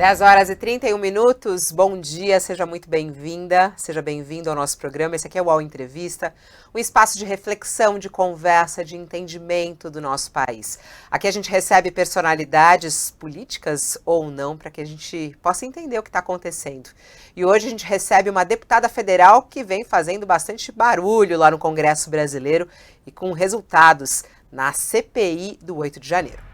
10h31. Bom dia, seja muito bem-vinda, seja bem-vindo ao nosso programa. Esse aqui é o UOL Entrevista, um espaço de reflexão, de conversa, de entendimento do nosso país. Aqui a gente recebe personalidades políticas ou não, para que a gente possa entender o que está acontecendo. E hoje a gente recebe uma deputada federal que vem fazendo bastante barulho lá no Congresso Brasileiro e com resultados na CPI do 8 de janeiro.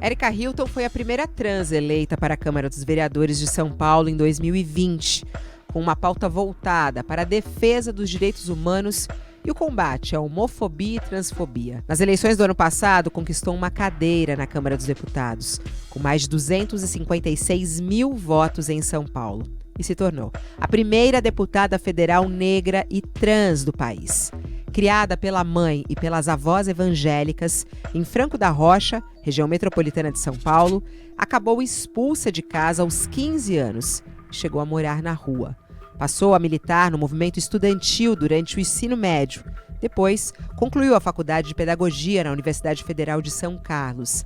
Érica Hilton foi a primeira trans eleita para a Câmara dos Vereadores de São Paulo em 2020, com uma pauta voltada para a defesa dos direitos humanos e o combate à homofobia e transfobia. Nas eleições do ano passado, conquistou uma cadeira na Câmara dos Deputados, com mais de 256 mil votos em São Paulo, e se tornou a primeira deputada federal negra e trans do país. Criada pela mãe e pelas avós evangélicas em Franco da Rocha, região metropolitana de São Paulo, acabou expulsa de casa aos 15 anos e chegou a morar na rua. Passou a militar no movimento estudantil durante o ensino médio. Depois, concluiu a faculdade de pedagogia na Universidade Federal de São Carlos.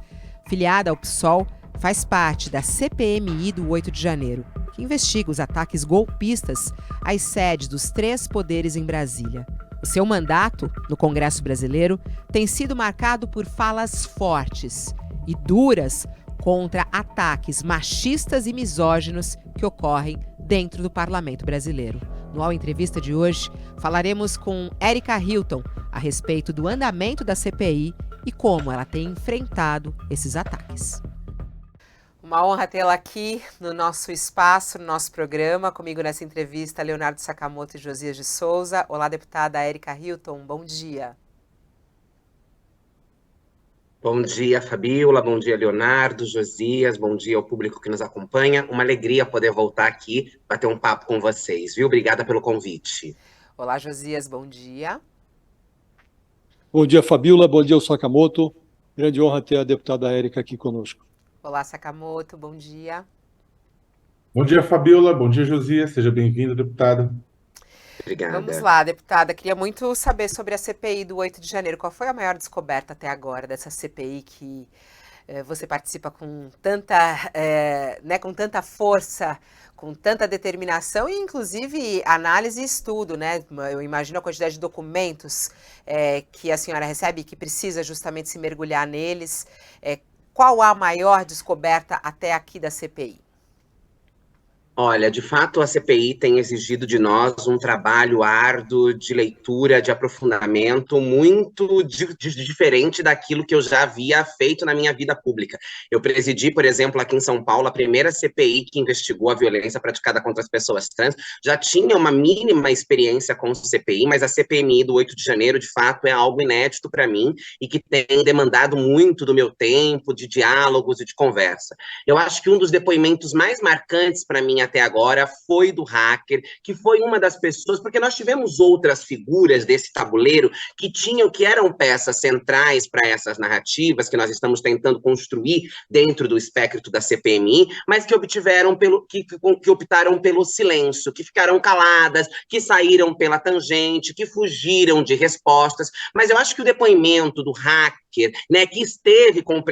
Filiada ao PSOL, faz parte da CPMI do 8 de janeiro, que investiga os ataques golpistas às sedes dos 3 poderes em Brasília. O seu mandato no Congresso Brasileiro tem sido marcado por falas fortes e duras contra ataques machistas e misóginos que ocorrem dentro do Parlamento Brasileiro. No UOL Entrevista de hoje, falaremos com Érica Hilton a respeito do andamento da CPI e como ela tem enfrentado esses ataques. Uma honra tê-la aqui no nosso espaço, no nosso programa. Comigo nessa entrevista, Leonardo Sakamoto e Josias de Souza. Olá, deputada Érica Hilton, bom dia. Bom dia, Fabíola, bom dia, Leonardo, Josias, bom dia ao público que nos acompanha. Uma alegria poder voltar aqui, bater um papo com vocês, viu? Obrigada pelo convite. Olá, Josias, bom dia. Bom dia, Fabíola, bom dia ao Sakamoto. Grande honra ter a deputada Érica aqui conosco. Olá, Sakamoto, bom dia. Bom dia, Fabíola. Bom dia, Josias. Seja bem-vinda, deputada. Obrigada. Vamos lá, deputada. Queria muito saber sobre a CPI do 8 de janeiro. Qual foi a maior descoberta até agora dessa CPI que você participa com com tanta força, com tanta determinação e, inclusive, análise e estudo, né? Eu imagino a quantidade de documentos que a senhora recebe e que precisa justamente se mergulhar neles. Qual a maior descoberta até aqui da CPI? Olha, de fato, a CPI tem exigido de nós um trabalho árduo de leitura, de aprofundamento, muito diferente daquilo que eu já havia feito na minha vida pública. Eu presidi, por exemplo, aqui em São Paulo, a primeira CPI que investigou a violência praticada contra as pessoas trans. Já tinha uma mínima experiência com CPI, mas a CPMI do 8 de janeiro, de fato, é algo inédito para mim e que tem demandado muito do meu tempo, de diálogos e de conversa. Eu acho que um dos depoimentos mais marcantes para mim até agora foi do hacker, que foi uma das pessoas, porque nós tivemos outras figuras desse tabuleiro que eram peças centrais para essas narrativas que nós estamos tentando construir dentro do espectro da CPMI, mas que optaram pelo silêncio, que ficaram caladas, que saíram pela tangente, que fugiram de respostas. Mas eu acho que o depoimento do hacker, né, que esteve com o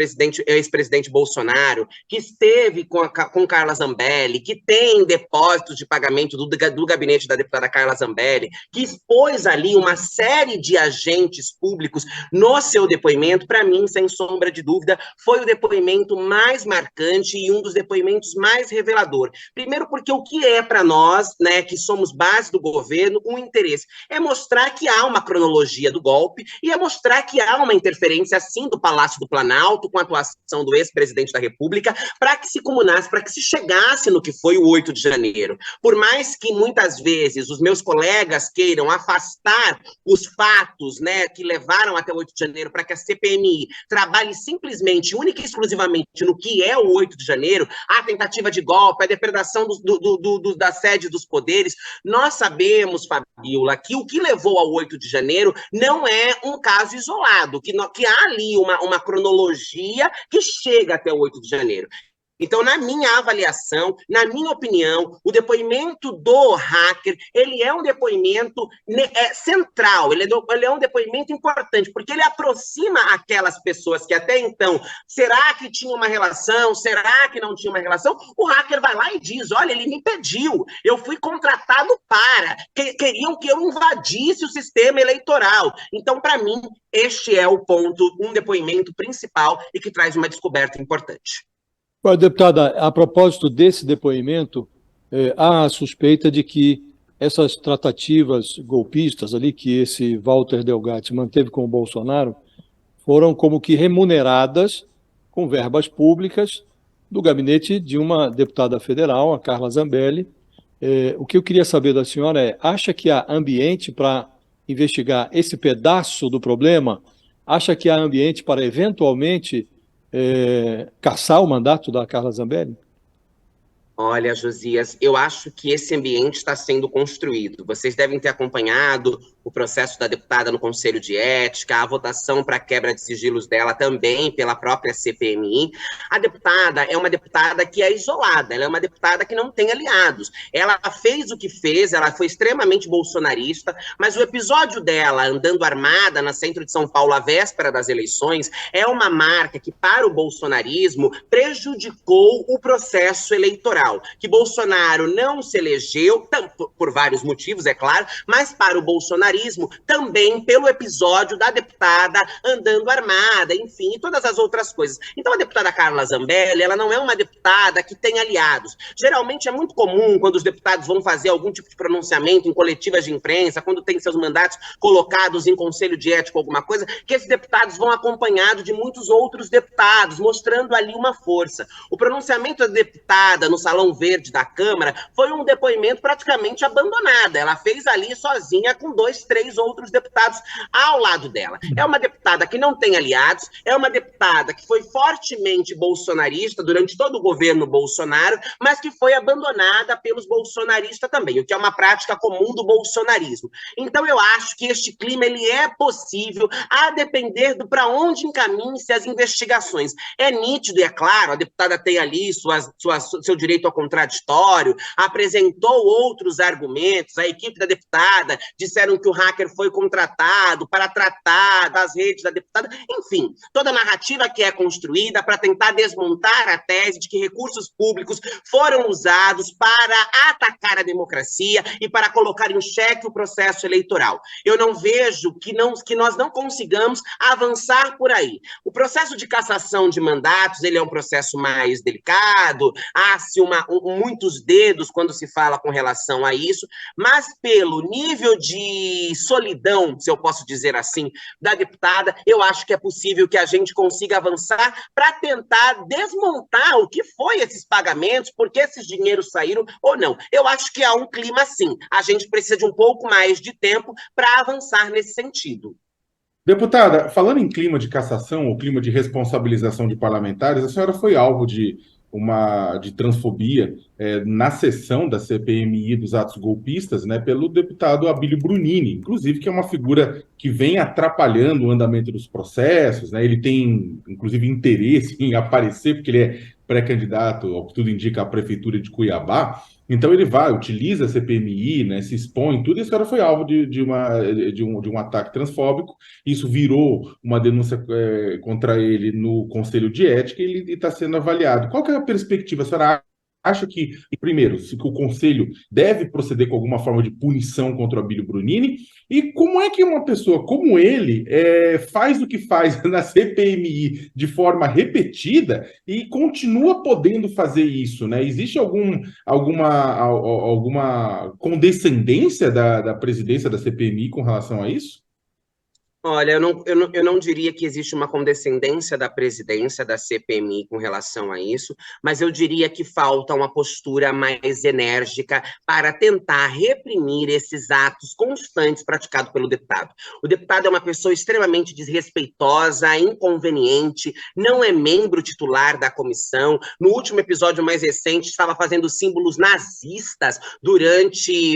ex-presidente Bolsonaro, que esteve com Carla Zambelli, que tem depósitos de pagamento do gabinete da deputada Carla Zambelli, que expôs ali uma série de agentes públicos no seu depoimento, para mim, sem sombra de dúvida, foi o depoimento mais marcante e um dos depoimentos mais revelador. Primeiro porque o que é para nós, né, que somos base do governo, um interesse é mostrar que há uma cronologia do golpe e é mostrar que há uma interferência, assim, do Palácio do Planalto com a atuação do ex-presidente da República para que se comunasse, para que se chegasse no que foi o 8 de janeiro. Por mais que muitas vezes os meus colegas queiram afastar os fatos, né, que levaram até o 8 de janeiro para que a CPMI trabalhe simplesmente, única e exclusivamente no que é o 8 de janeiro, a tentativa de golpe, a depredação da sede dos poderes, nós sabemos, Fabíola, que o que levou ao 8 de janeiro não é um caso isolado, que há ali uma cronologia que chega até o 8 de janeiro. Então, na minha avaliação, na minha opinião, o depoimento do hacker, ele é um depoimento central, ele é um depoimento importante, porque ele aproxima aquelas pessoas que até então, será que tinha uma relação, será que não tinha uma relação? O hacker vai lá e diz, olha, ele me pediu, eu fui contratado queriam que eu invadisse o sistema eleitoral. Então, para mim, este é o ponto, um depoimento principal e que traz uma descoberta importante. Deputada, a propósito desse depoimento, há a suspeita de que essas tratativas golpistas ali que esse Walter Delgatti manteve com o Bolsonaro foram como que remuneradas com verbas públicas do gabinete de uma deputada federal, a Carla Zambelli. O que eu queria saber da senhora acha que há ambiente para investigar esse pedaço do problema? Acha que há ambiente para eventualmente caçar o mandato da Carla Zambelli? Olha, Josias, eu acho que esse ambiente está sendo construído. Vocês devem ter acompanhado o processo da deputada no Conselho de Ética, a votação para a quebra de sigilos dela também pela própria CPMI. A deputada é uma deputada que é isolada, ela é uma deputada que não tem aliados. Ela fez o que fez, ela foi extremamente bolsonarista, mas o episódio dela andando armada na centro de São Paulo à véspera das eleições é uma marca que, para o bolsonarismo, prejudicou o processo eleitoral. Que Bolsonaro não se elegeu, por vários motivos, é claro, mas para o bolsonarismo também pelo episódio da deputada andando armada, enfim, e todas as outras coisas. Então a deputada Carla Zambelli, ela não é uma deputada que tem aliados. Geralmente é muito comum, quando os deputados vão fazer algum tipo de pronunciamento em coletivas de imprensa, quando tem seus mandatos colocados em conselho de ética ou alguma coisa, que esses deputados vão acompanhados de muitos outros deputados, mostrando ali uma força. O pronunciamento da deputada no Salão Verde da Câmara foi um depoimento praticamente abandonado. Ela fez ali sozinha com 2, 3 outros deputados ao lado dela. É uma deputada que não tem aliados, é uma deputada que foi fortemente bolsonarista durante todo o governo Bolsonaro, mas que foi abandonada pelos bolsonaristas também, o que é uma prática comum do bolsonarismo. Então eu acho que este clima ele é possível, a depender do para onde encaminhem-se as investigações. É nítido, e é claro, a deputada tem ali seu direito ao contraditório, apresentou outros argumentos, a equipe da deputada disseram que o hacker foi contratado para tratar das redes da deputada, enfim, toda a narrativa que é construída para tentar desmontar a tese de que recursos públicos foram usados para atacar a democracia e para colocar em xeque o processo eleitoral. Eu não vejo que nós não consigamos avançar por aí. O processo de cassação de mandatos, ele é um processo mais delicado, há-se muitos dedos quando se fala com relação a isso, mas pelo nível de solidão, se eu posso dizer assim, da deputada, eu acho que é possível que a gente consiga avançar para tentar desmontar o que foi esses pagamentos, por que esses dinheiros saíram ou não. Eu acho que há um clima assim. A gente precisa de um pouco mais de tempo para avançar nesse sentido. Deputada, falando em clima de cassação ou clima de responsabilização de parlamentares, a senhora foi alvo de transfobia na sessão da CPMI dos atos golpistas, né, pelo deputado Abílio Brunini, inclusive, que é uma figura que vem atrapalhando o andamento dos processos, né, ele tem, inclusive, interesse em aparecer, porque ele é pré-candidato, ao que tudo indica, à prefeitura de Cuiabá. Então ele utiliza a CPMI, né, se expõe, tudo, e a senhora foi alvo de um ataque transfóbico. Isso virou uma denúncia contra ele no Conselho de Ética e ele está sendo avaliado. Qual que é a perspectiva? A senhora acha que, primeiro, se o Conselho deve proceder com alguma forma de punição contra o Abílio Brunini? E como é que uma pessoa como ele faz o que faz na CPMI de forma repetida e continua podendo fazer isso, né? Existe alguma condescendência da presidência da CPMI com relação a isso? Olha, eu não diria que existe uma condescendência da presidência da CPMI com relação a isso, mas eu diria que falta uma postura mais enérgica para tentar reprimir esses atos constantes praticados pelo deputado. O deputado é uma pessoa extremamente desrespeitosa, inconveniente, não é membro titular da comissão. No último episódio mais recente, estava fazendo símbolos nazistas durante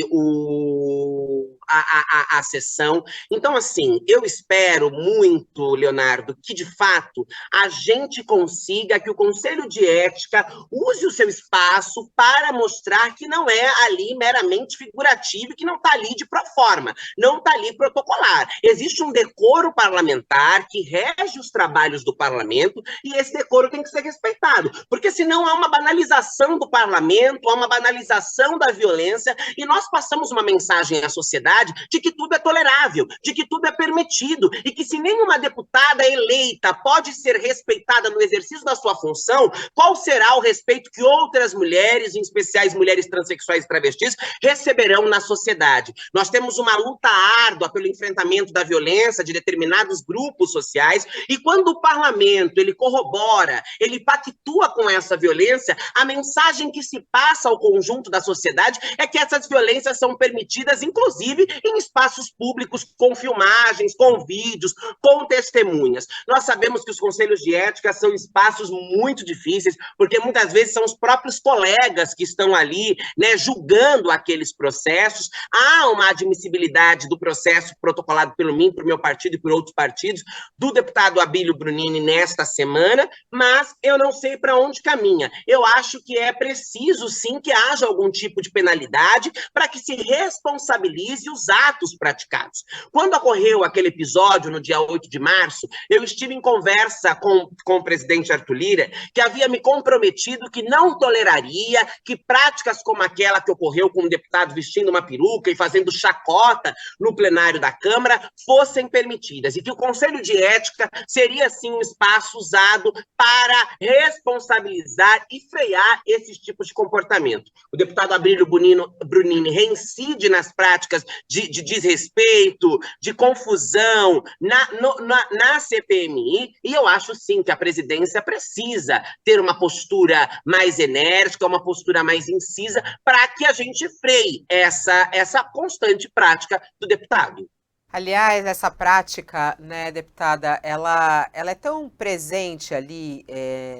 a sessão. Então, assim, eu espero espero muito, Leonardo, que de fato a gente consiga que o Conselho de Ética use o seu espaço para mostrar que não é ali meramente figurativo, que não está ali de proforma, não está ali protocolar. Existe um decoro parlamentar que rege os trabalhos do parlamento e esse decoro tem que ser respeitado, porque senão há uma banalização do parlamento, há uma banalização da violência e nós passamos uma mensagem à sociedade de que tudo é tolerável, de que tudo é permitido e que se nenhuma deputada eleita pode ser respeitada no exercício da sua função, qual será o respeito que outras mulheres, em especial mulheres transexuais e travestis, receberão na sociedade? Nós temos uma luta árdua pelo enfrentamento da violência de determinados grupos sociais e quando o parlamento ele corrobora, ele pactua com essa violência, a mensagem que se passa ao conjunto da sociedade é que essas violências são permitidas, inclusive em espaços públicos, com filmagens, com vídeos, com testemunhas. Nós sabemos que os conselhos de ética são espaços muito difíceis, porque muitas vezes são os próprios colegas que estão ali, né, julgando aqueles processos. Há uma admissibilidade do processo protocolado pelo mim, por meu partido e por outros partidos, do deputado Abílio Brunini nesta semana, mas eu não sei para onde caminha. Eu acho que é preciso, sim, que haja algum tipo de penalidade para que se responsabilize os atos praticados. Quando ocorreu aquele episódio, no dia 8 de março, eu estive em conversa com o presidente Arthur Lira, que havia me comprometido que não toleraria que práticas como aquela que ocorreu com um deputado vestindo uma peruca e fazendo chacota no plenário da Câmara fossem permitidas, e que o Conselho de Ética seria, sim, um espaço usado para responsabilizar e frear esses tipos de comportamento. O deputado Abílio Brunini reincide nas práticas de desrespeito, de confusão na CPMI, e eu acho, sim, que a presidência precisa ter uma postura mais enérgica, uma postura mais incisa, para que a gente freie essa constante prática do deputado. Aliás, essa prática, né, deputada, ela é tão presente ali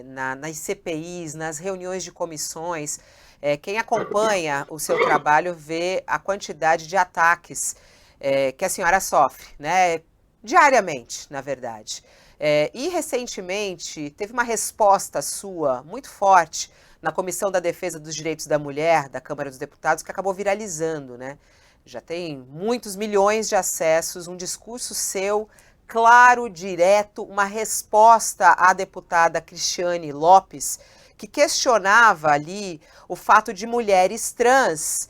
nas CPIs, nas reuniões de comissões. Quem acompanha o seu trabalho vê a quantidade de ataques que a senhora sofre, né, diariamente, na verdade. E recentemente teve uma resposta sua muito forte na Comissão da Defesa dos Direitos da Mulher da Câmara dos Deputados, que acabou viralizando, né? Já tem muitos milhões de acessos, um discurso seu, claro, direto, uma resposta à deputada Cristiane Lopes, que questionava ali o fato de mulheres trans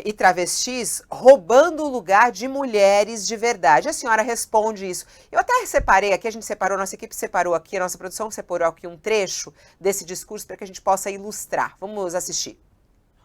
e travestis roubando o lugar de mulheres de verdade. A senhora responde isso. Eu até separei aqui, a gente separou, nossa equipe separou aqui, a nossa produção separou aqui um trecho desse discurso para que a gente possa ilustrar. Vamos assistir.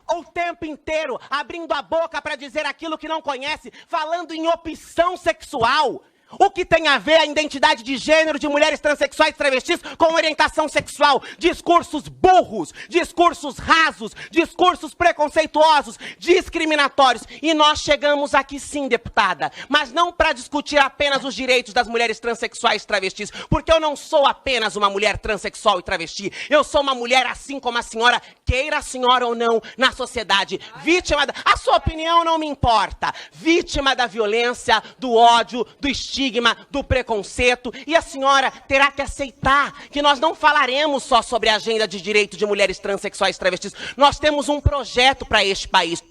O tempo inteiro abrindo a boca para dizer aquilo que não conhece, falando em opção sexual. O que tem a ver a identidade de gênero de mulheres transexuais e travestis com orientação sexual? Discursos burros, discursos rasos, discursos preconceituosos, discriminatórios. E nós chegamos aqui sim, deputada, mas não para discutir apenas os direitos das mulheres transexuais e travestis, porque eu não sou apenas uma mulher transexual e travesti. Eu sou uma mulher assim como a senhora, queira a senhora ou não, na sociedade. Vítima a sua opinião não me importa. Vítima da violência, do ódio, do estigma, do preconceito, e a senhora terá que aceitar que nós não falaremos só sobre a agenda de direito de mulheres transexuais e travestis. Nós temos um projeto para este país.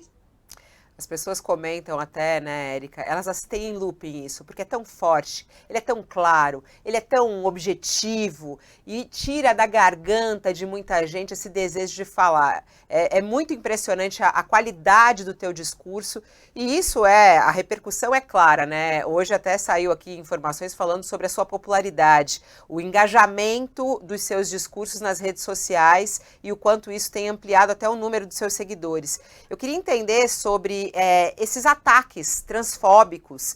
As pessoas comentam até, né, Érica, elas têm em looping isso, porque é tão forte, ele é tão claro, ele é tão objetivo e tira da garganta de muita gente esse desejo de falar. É muito impressionante a qualidade do teu discurso e isso a repercussão é clara, né? Hoje até saiu aqui informações falando sobre a sua popularidade, o engajamento dos seus discursos nas redes sociais e o quanto isso tem ampliado até o número dos seus seguidores. Eu queria entender sobre esses ataques transfóbicos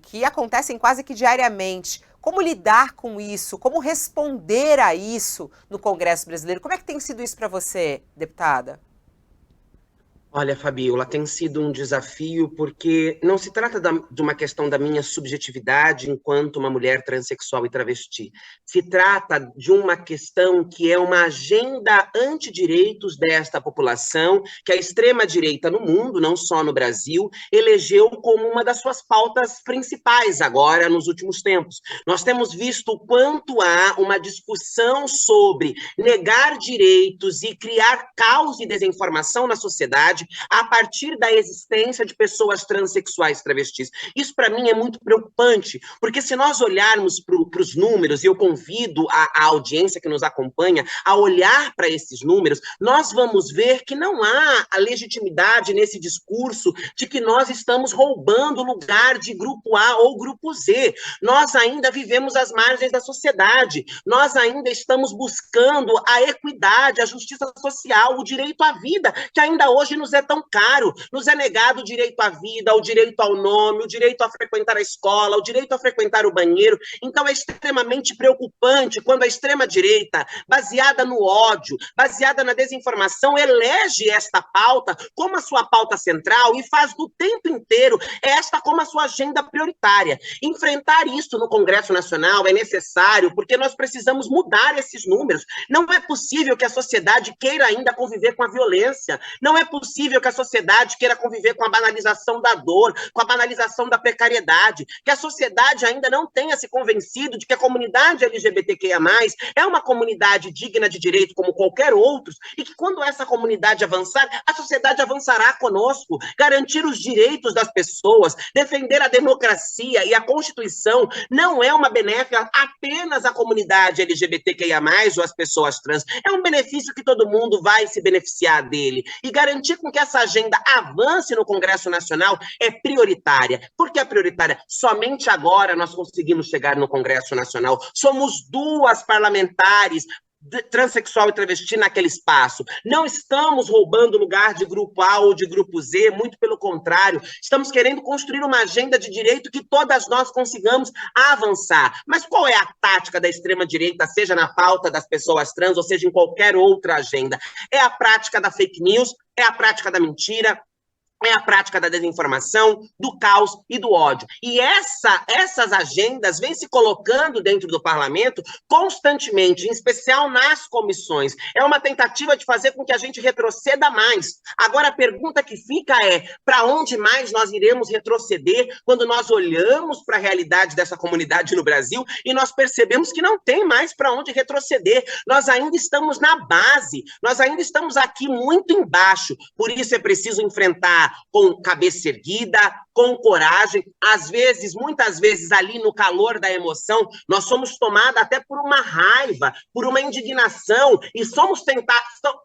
que acontecem quase que diariamente. Como lidar com isso? Como responder a isso no Congresso Brasileiro? Como é que tem sido isso para você, deputada? Olha, Fabiola, tem sido um desafio porque não se trata de uma questão da minha subjetividade enquanto uma mulher transexual e travesti. Se trata de uma questão que é uma agenda antidireitos desta população, que a extrema-direita no mundo, não só no Brasil, elegeu como uma das suas pautas principais agora, nos últimos tempos. Nós temos visto o quanto há uma discussão sobre negar direitos e criar caos e desinformação na sociedade a partir da existência de pessoas transexuais travestis. Isso, para mim, é muito preocupante, porque se nós olharmos para os números, e eu convido a audiência que nos acompanha a olhar para esses números, nós vamos ver que não há a legitimidade nesse discurso de que nós estamos roubando o lugar de grupo A ou grupo Z. Nós ainda vivemos às margens da sociedade, nós ainda estamos buscando a equidade, a justiça social, o direito à vida, que ainda hoje nos é tão caro, nos é negado o direito à vida, o direito ao nome, o direito a frequentar a escola, o direito a frequentar o banheiro. Então é extremamente preocupante quando a extrema-direita, baseada no ódio, baseada na desinformação, elege esta pauta como a sua pauta central e faz do tempo inteiro esta como a sua agenda prioritária. Enfrentar isso no Congresso Nacional é necessário porque nós precisamos mudar esses números. Não é possível que a sociedade queira ainda conviver com a violência, não é possível que a sociedade queira conviver com a banalização da dor, com a banalização da precariedade, que a sociedade ainda não tenha se convencido de que a comunidade LGBTQIA+, é uma comunidade digna de direito como qualquer outro, e que quando essa comunidade avançar, a sociedade avançará conosco. Garantir os direitos das pessoas, defender a democracia e a Constituição não é uma benéfica apenas à comunidade LGBTQIA+, ou às pessoas trans, é um benefício que todo mundo vai se beneficiar dele. E garantir com que essa agenda avance no Congresso Nacional é prioritária. Por que é prioritária? Somente agora nós conseguimos chegar no Congresso Nacional. Somos duas parlamentares transexual e travesti naquele espaço. Não estamos roubando lugar de grupo A ou de grupo Z, muito pelo contrário, estamos querendo construir uma agenda de direito que todas nós consigamos avançar. Mas qual é a tática da extrema-direita, seja na pauta das pessoas trans, ou seja em qualquer outra agenda? É a prática da fake news, é a prática da mentira, é a prática da desinformação, do caos e do ódio. E essas agendas vêm se colocando dentro do parlamento constantemente, em especial nas comissões. É uma tentativa de fazer com que a gente retroceda mais. Agora, a pergunta que fica é, para onde mais nós iremos retroceder quando nós olhamos para a realidade dessa comunidade no Brasil e nós percebemos que não tem mais para onde retroceder. Nós ainda estamos na base, nós ainda estamos aqui muito embaixo. Por isso é preciso enfrentar com cabeça erguida, com coragem, às vezes, muitas vezes ali no calor da emoção, nós somos tomados até por uma raiva, por uma indignação, e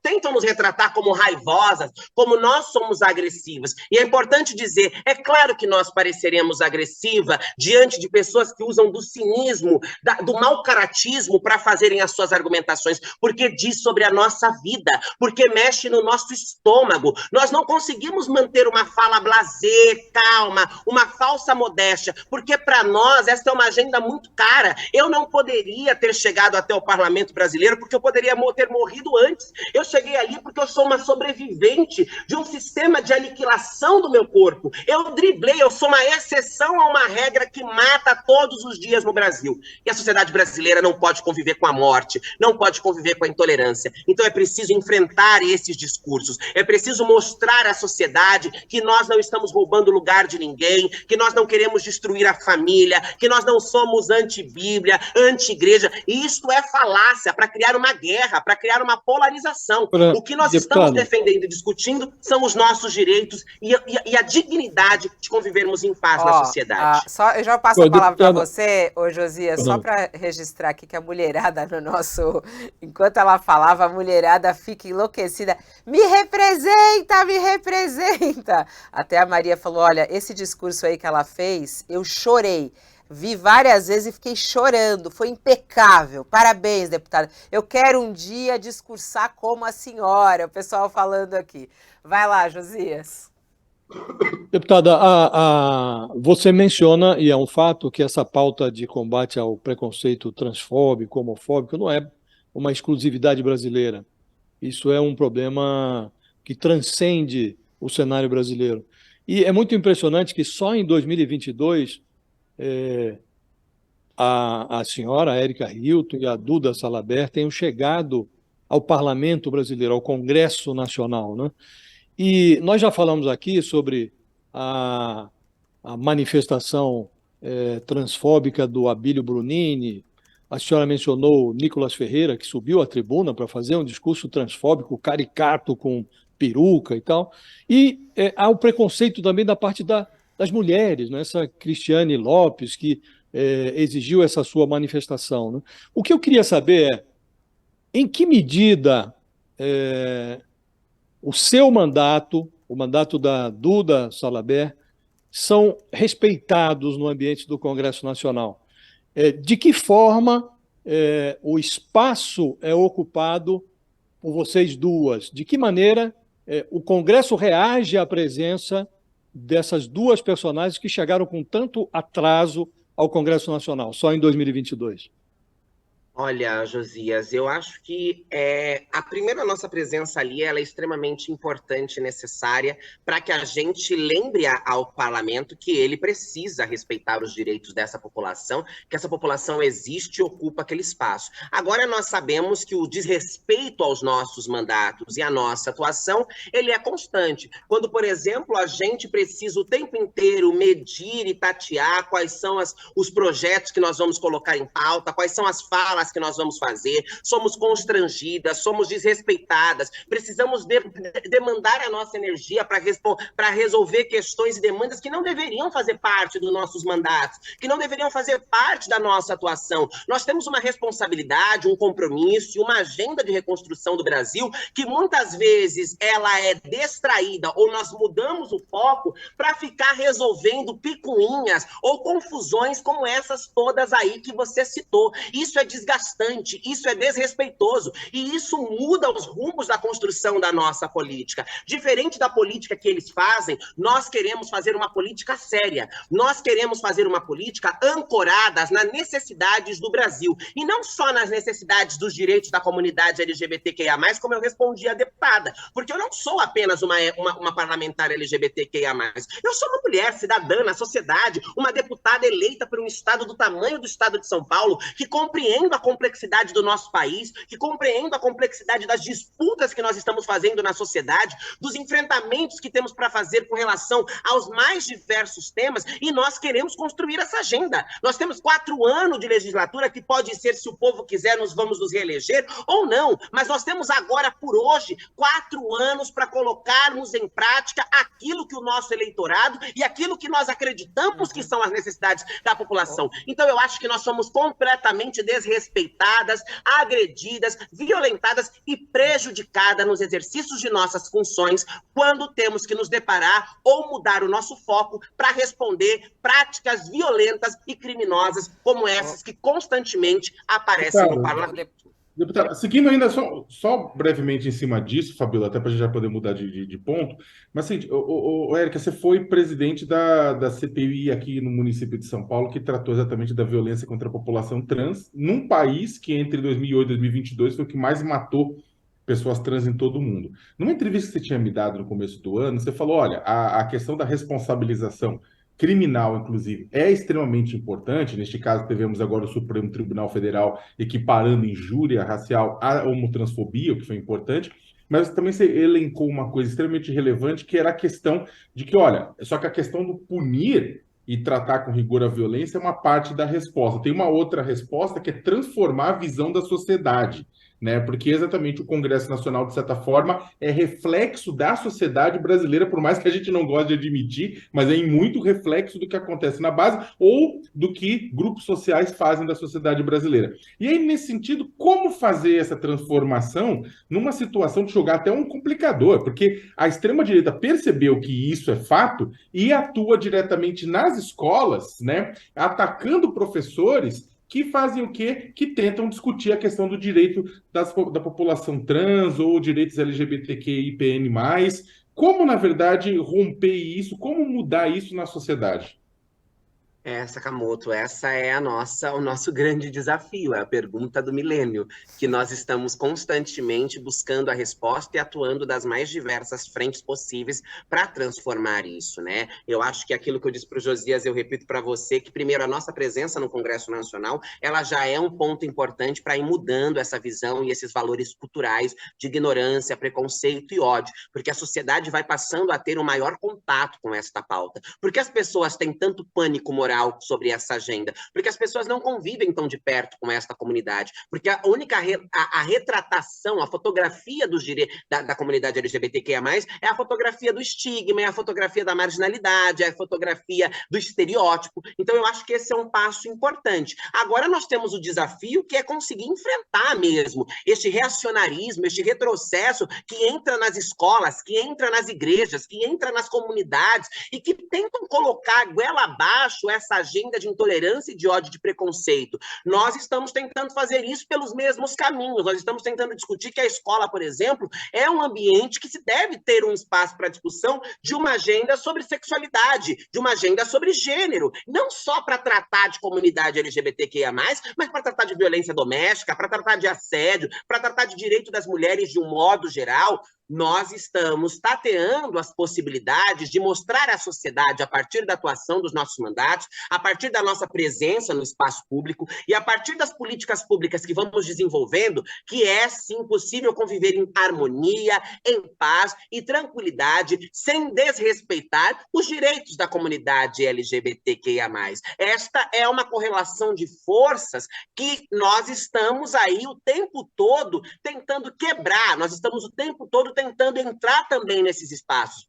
tentam nos retratar como raivosas, como nós somos agressivas. E é importante dizer, é claro que nós pareceremos agressiva diante de pessoas que usam do cinismo, do mau caratismo para fazerem as suas argumentações, porque diz sobre a nossa vida, porque mexe no nosso estômago. Nós não conseguimos manter uma fala blasé, calma, uma falsa modéstia, porque para nós essa é uma agenda muito cara. Eu não poderia ter chegado até o parlamento brasileiro porque eu poderia ter morrido antes. Eu cheguei ali porque eu sou uma sobrevivente de um sistema de aniquilação do meu corpo. Eu driblei, eu sou uma exceção a uma regra que mata todos os dias no Brasil. E a sociedade brasileira não pode conviver com a morte, não pode conviver com a intolerância. Então é preciso enfrentar esses discursos, é preciso mostrar à sociedade que nós não estamos roubando lugar de ninguém, que nós não queremos destruir a família, que nós não somos anti-Bíblia, anti-igreja. E isto é falácia para criar uma guerra, para criar uma polarização. O que nós estamos defendendo e discutindo são os nossos direitos e a dignidade de convivermos em paz na sociedade. Eu já passo a palavra para você, Josias, só para registrar aqui que a mulherada no nosso... Enquanto ela falava, a mulherada fica enlouquecida. Me representa, me representa! Até a Maria falou, olha, esse discurso aí que ela fez, eu chorei. Vi várias vezes e fiquei chorando. Foi impecável. Parabéns, deputada. Eu quero um dia discursar como a senhora. O pessoal falando aqui. Vai lá, Josias. Deputada, você menciona, e é um fato, que essa pauta de combate ao preconceito transfóbico, homofóbico, não é uma exclusividade brasileira. Isso é um problema que transcende o cenário brasileiro. E é muito impressionante que só em 2022 a senhora Érica Hilton e a Duda Salabert tenham chegado ao Parlamento Brasileiro, ao Congresso Nacional, né? E nós já falamos aqui sobre a manifestação transfóbica do Abílio Brunini. A senhora mencionou o Nicolas Ferreira, que subiu à tribuna para fazer um discurso transfóbico, caricato, com peruca e tal. E há o preconceito também da parte das mulheres, né? Essa Cristiane Lopes, que exigiu essa sua manifestação, né? O que eu queria saber é, em que medida o seu mandato, o mandato da Duda Salabert, são respeitados no ambiente do Congresso Nacional? De que forma o espaço é ocupado por vocês duas? De que maneira o Congresso reage à presença dessas duas personagens que chegaram com tanto atraso ao Congresso Nacional, só em 2022? Olha, Josias, eu acho que a primeira nossa presença ali ela é extremamente importante e necessária para que a gente lembre ao parlamento que ele precisa respeitar os direitos dessa população, que essa população existe e ocupa aquele espaço. Agora, nós sabemos que o desrespeito aos nossos mandatos e à nossa atuação, ele é constante. Quando, por exemplo, a gente precisa o tempo inteiro medir e tatear quais são os projetos que nós vamos colocar em pauta, quais são as falas que nós vamos fazer, somos constrangidas, somos desrespeitadas, precisamos demandar a nossa energia para resolver questões e demandas que não deveriam fazer parte dos nossos mandatos, que não deveriam fazer parte da nossa atuação. Nós temos uma responsabilidade, um compromisso e uma agenda de reconstrução do Brasil que muitas vezes ela é distraída ou nós mudamos o foco para ficar resolvendo picuinhas ou confusões como essas todas aí que você citou. Isso é desgastante, isso é desrespeitoso e isso muda os rumos da construção da nossa política. Diferente da política que eles fazem, nós queremos fazer uma política séria, nós queremos fazer uma política ancorada nas necessidades do Brasil e não só nas necessidades dos direitos da comunidade LGBTQIA+, como eu respondi à deputada, porque eu não sou apenas uma parlamentar LGBTQIA+, eu sou uma mulher cidadã na sociedade, uma deputada eleita por um estado do tamanho do estado de São Paulo, que compreende a complexidade do nosso país, que compreendo a complexidade das disputas que nós estamos fazendo na sociedade, dos enfrentamentos que temos para fazer com relação aos mais diversos temas, e nós queremos construir essa agenda. Nós temos 4 anos de legislatura, que pode ser, se o povo quiser, nós vamos nos reeleger ou não, mas nós temos agora, por hoje, 4 anos para colocarmos em prática aquilo que o nosso eleitorado e aquilo que nós acreditamos que são as necessidades da população. Então, eu acho que nós somos completamente desrespeitadas, agredidas, violentadas e prejudicadas nos exercícios de nossas funções quando temos que nos deparar ou mudar o nosso foco para responder práticas violentas e criminosas como essas que constantemente aparecem no parlamento. Deputado, seguindo ainda só brevemente em cima disso, Fabíola, até para a gente já poder mudar de ponto, mas assim, Érica, você foi presidente da CPI aqui no município de São Paulo, que tratou exatamente da violência contra a população trans, num país que entre 2008 e 2022 foi o que mais matou pessoas trans em todo o mundo. Numa entrevista que você tinha me dado no começo do ano, você falou, olha, a questão da responsabilização criminal, inclusive, é extremamente importante. Neste caso, tivemos agora o Supremo Tribunal Federal equiparando injúria racial à homotransfobia, o que foi importante, mas também você elencou uma coisa extremamente relevante, que era a questão de que, olha, só que a questão do punir e tratar com rigor a violência é uma parte da resposta. Tem uma outra resposta que é transformar a visão da sociedade, né? Porque exatamente o Congresso Nacional, de certa forma, é reflexo da sociedade brasileira, por mais que a gente não goste de admitir, mas é em muito reflexo do que acontece na base ou do que grupos sociais fazem da sociedade brasileira. E aí, nesse sentido, como fazer essa transformação numa situação de jogar até um complicador? Porque a extrema-direita percebeu que isso é fato e atua diretamente nas escolas, né? Atacando professores que fazem o quê? Que tentam discutir a questão do direito da população trans ou direitos LGBTQIPN+. Como, na verdade, romper isso? Como mudar isso na sociedade? Sakamoto, essa é o nosso grande desafio, é a pergunta do milênio, que nós estamos constantemente buscando a resposta e atuando das mais diversas frentes possíveis para transformar isso, né? Eu acho que aquilo que eu disse para o Josias, eu repito para você, que primeiro a nossa presença no Congresso Nacional, ela já é um ponto importante para ir mudando essa visão e esses valores culturais de ignorância, preconceito e ódio, porque a sociedade vai passando a ter um maior contato com esta pauta. Porque as pessoas têm tanto pânico moral sobre essa agenda, porque as pessoas não convivem tão de perto com esta comunidade, porque a única a retratação, a fotografia dos da comunidade LGBTQIA+, é a fotografia do estigma, é a fotografia da marginalidade, é a fotografia do estereótipo. Então eu acho que esse é um passo importante. Agora nós temos o desafio que é conseguir enfrentar mesmo este reacionarismo, este retrocesso que entra nas escolas, que entra nas igrejas, que entra nas comunidades e que tentam colocar goela abaixo essa agenda de intolerância e de ódio, de preconceito. Nós estamos tentando fazer isso pelos mesmos caminhos. Nós estamos tentando discutir que a escola, por exemplo, é um ambiente que se deve ter um espaço para discussão de uma agenda sobre sexualidade, de uma agenda sobre gênero, não só para tratar de comunidade LGBTQIA+, mas para tratar de violência doméstica, para tratar de assédio, para tratar de direito das mulheres de um modo geral. Nós estamos tateando as possibilidades de mostrar à sociedade, a partir da atuação dos nossos mandatos, a partir da nossa presença no espaço público e a partir das políticas públicas que vamos desenvolvendo, que é, sim, possível conviver em harmonia, em paz e tranquilidade, sem desrespeitar os direitos da comunidade LGBTQIA+. Esta é uma correlação de forças que nós estamos aí o tempo todo tentando quebrar, nós estamos o tempo todo tentando entrar também nesses espaços.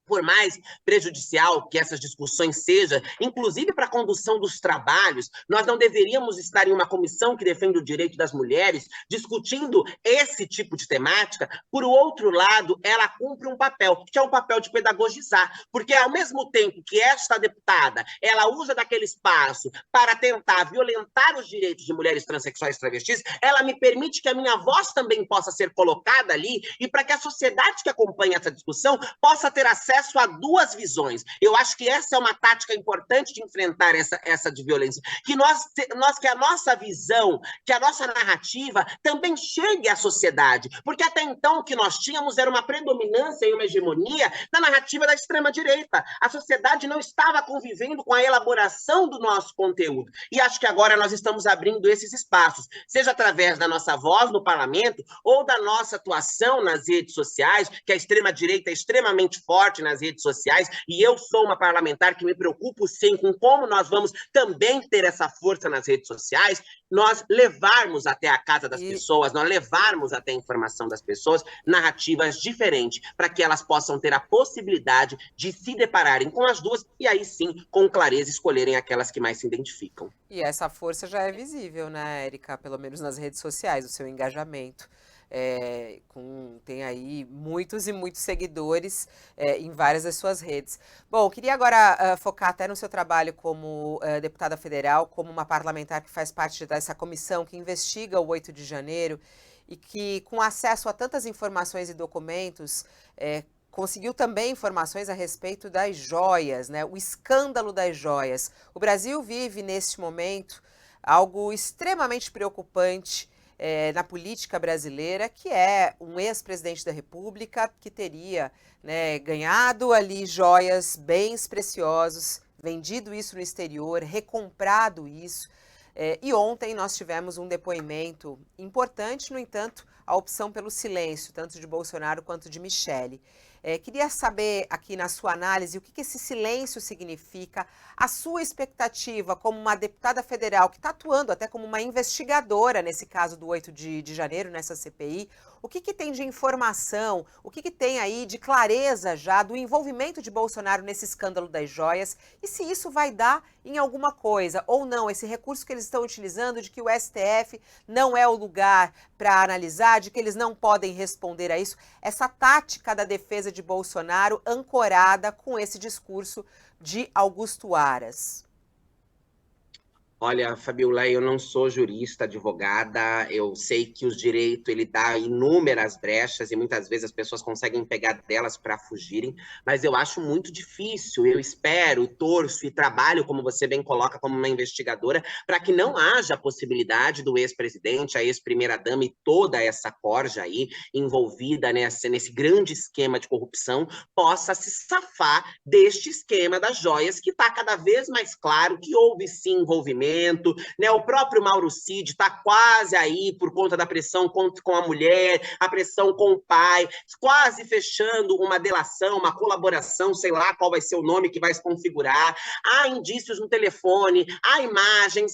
Por mais prejudicial que essas discussões sejam, inclusive para a condução dos trabalhos, nós não deveríamos estar em uma comissão que defende o direito das mulheres discutindo esse tipo de temática. Por outro lado, ela cumpre um papel, que é um papel de pedagogizar, porque ao mesmo tempo que esta deputada, ela usa daquele espaço para tentar violentar os direitos de mulheres transexuais e travestis, ela me permite que a minha voz também possa ser colocada ali e para que a sociedade que acompanha essa discussão possa ter acesso a duas visões. Eu acho que essa é uma tática importante de enfrentar essa de violência, que que a nossa visão, que a nossa narrativa também chegue à sociedade, porque até então o que nós tínhamos era uma predominância e uma hegemonia da narrativa da extrema-direita. A sociedade não estava convivendo com a elaboração do nosso conteúdo, e acho que agora nós estamos abrindo esses espaços, seja através da nossa voz no parlamento, ou da nossa atuação nas redes sociais, que a extrema-direita é extremamente forte nas redes sociais, e eu sou uma parlamentar que me preocupo sim com como nós vamos também ter essa força nas redes sociais, nós levarmos até a casa das pessoas, nós levarmos até a informação das pessoas narrativas diferentes, para que elas possam ter a possibilidade de se depararem com as duas e aí sim, com clareza, escolherem aquelas que mais se identificam. E essa força já é visível, né, Érica? Pelo menos nas redes sociais, o seu engajamento. Tem aí muitos e muitos seguidores em várias das suas redes. Bom, queria agora focar até no seu trabalho como deputada federal, como uma parlamentar que faz parte dessa comissão que investiga o 8 de janeiro e que, com acesso a tantas informações e documentos, conseguiu também informações a respeito das joias, né? O escândalo das joias. O Brasil vive, neste momento, algo extremamente preocupante na política brasileira, que é um ex-presidente da República que teria, né, ganhado ali joias, bens preciosos, vendido isso no exterior, recomprado isso. E ontem nós tivemos um depoimento importante, no entanto, a opção pelo silêncio, tanto de Bolsonaro quanto de Michele. Queria saber aqui na sua análise o que esse silêncio significa, a sua expectativa como uma deputada federal que está atuando até como uma investigadora nesse caso do 8 de janeiro, nessa CPI, o que tem de informação, o que tem aí de clareza já do envolvimento de Bolsonaro nesse escândalo das joias e se isso vai dar em alguma coisa ou não, esse recurso que eles estão utilizando de que o STF não é o lugar para analisar, de que eles não podem responder a isso, essa tática da defesa de Bolsonaro ancorada com esse discurso de Augusto Aras. Olha, Fabiola, eu não sou jurista, advogada, eu sei que o direito ele dá inúmeras brechas e muitas vezes as pessoas conseguem pegar delas para fugirem, mas eu acho muito difícil. Eu espero, torço e trabalho, como você bem coloca, como uma investigadora, para que não haja a possibilidade do ex-presidente, a ex-primeira-dama e toda essa corja aí envolvida nesse grande esquema de corrupção possa se safar deste esquema das joias, que está cada vez mais claro que houve sim envolvimento, né? O próprio Mauro Cid está quase aí por conta da pressão com a mulher, a pressão com o pai, quase fechando uma delação, uma colaboração, sei lá qual vai ser o nome que vai se configurar. Há indícios no telefone, há imagens,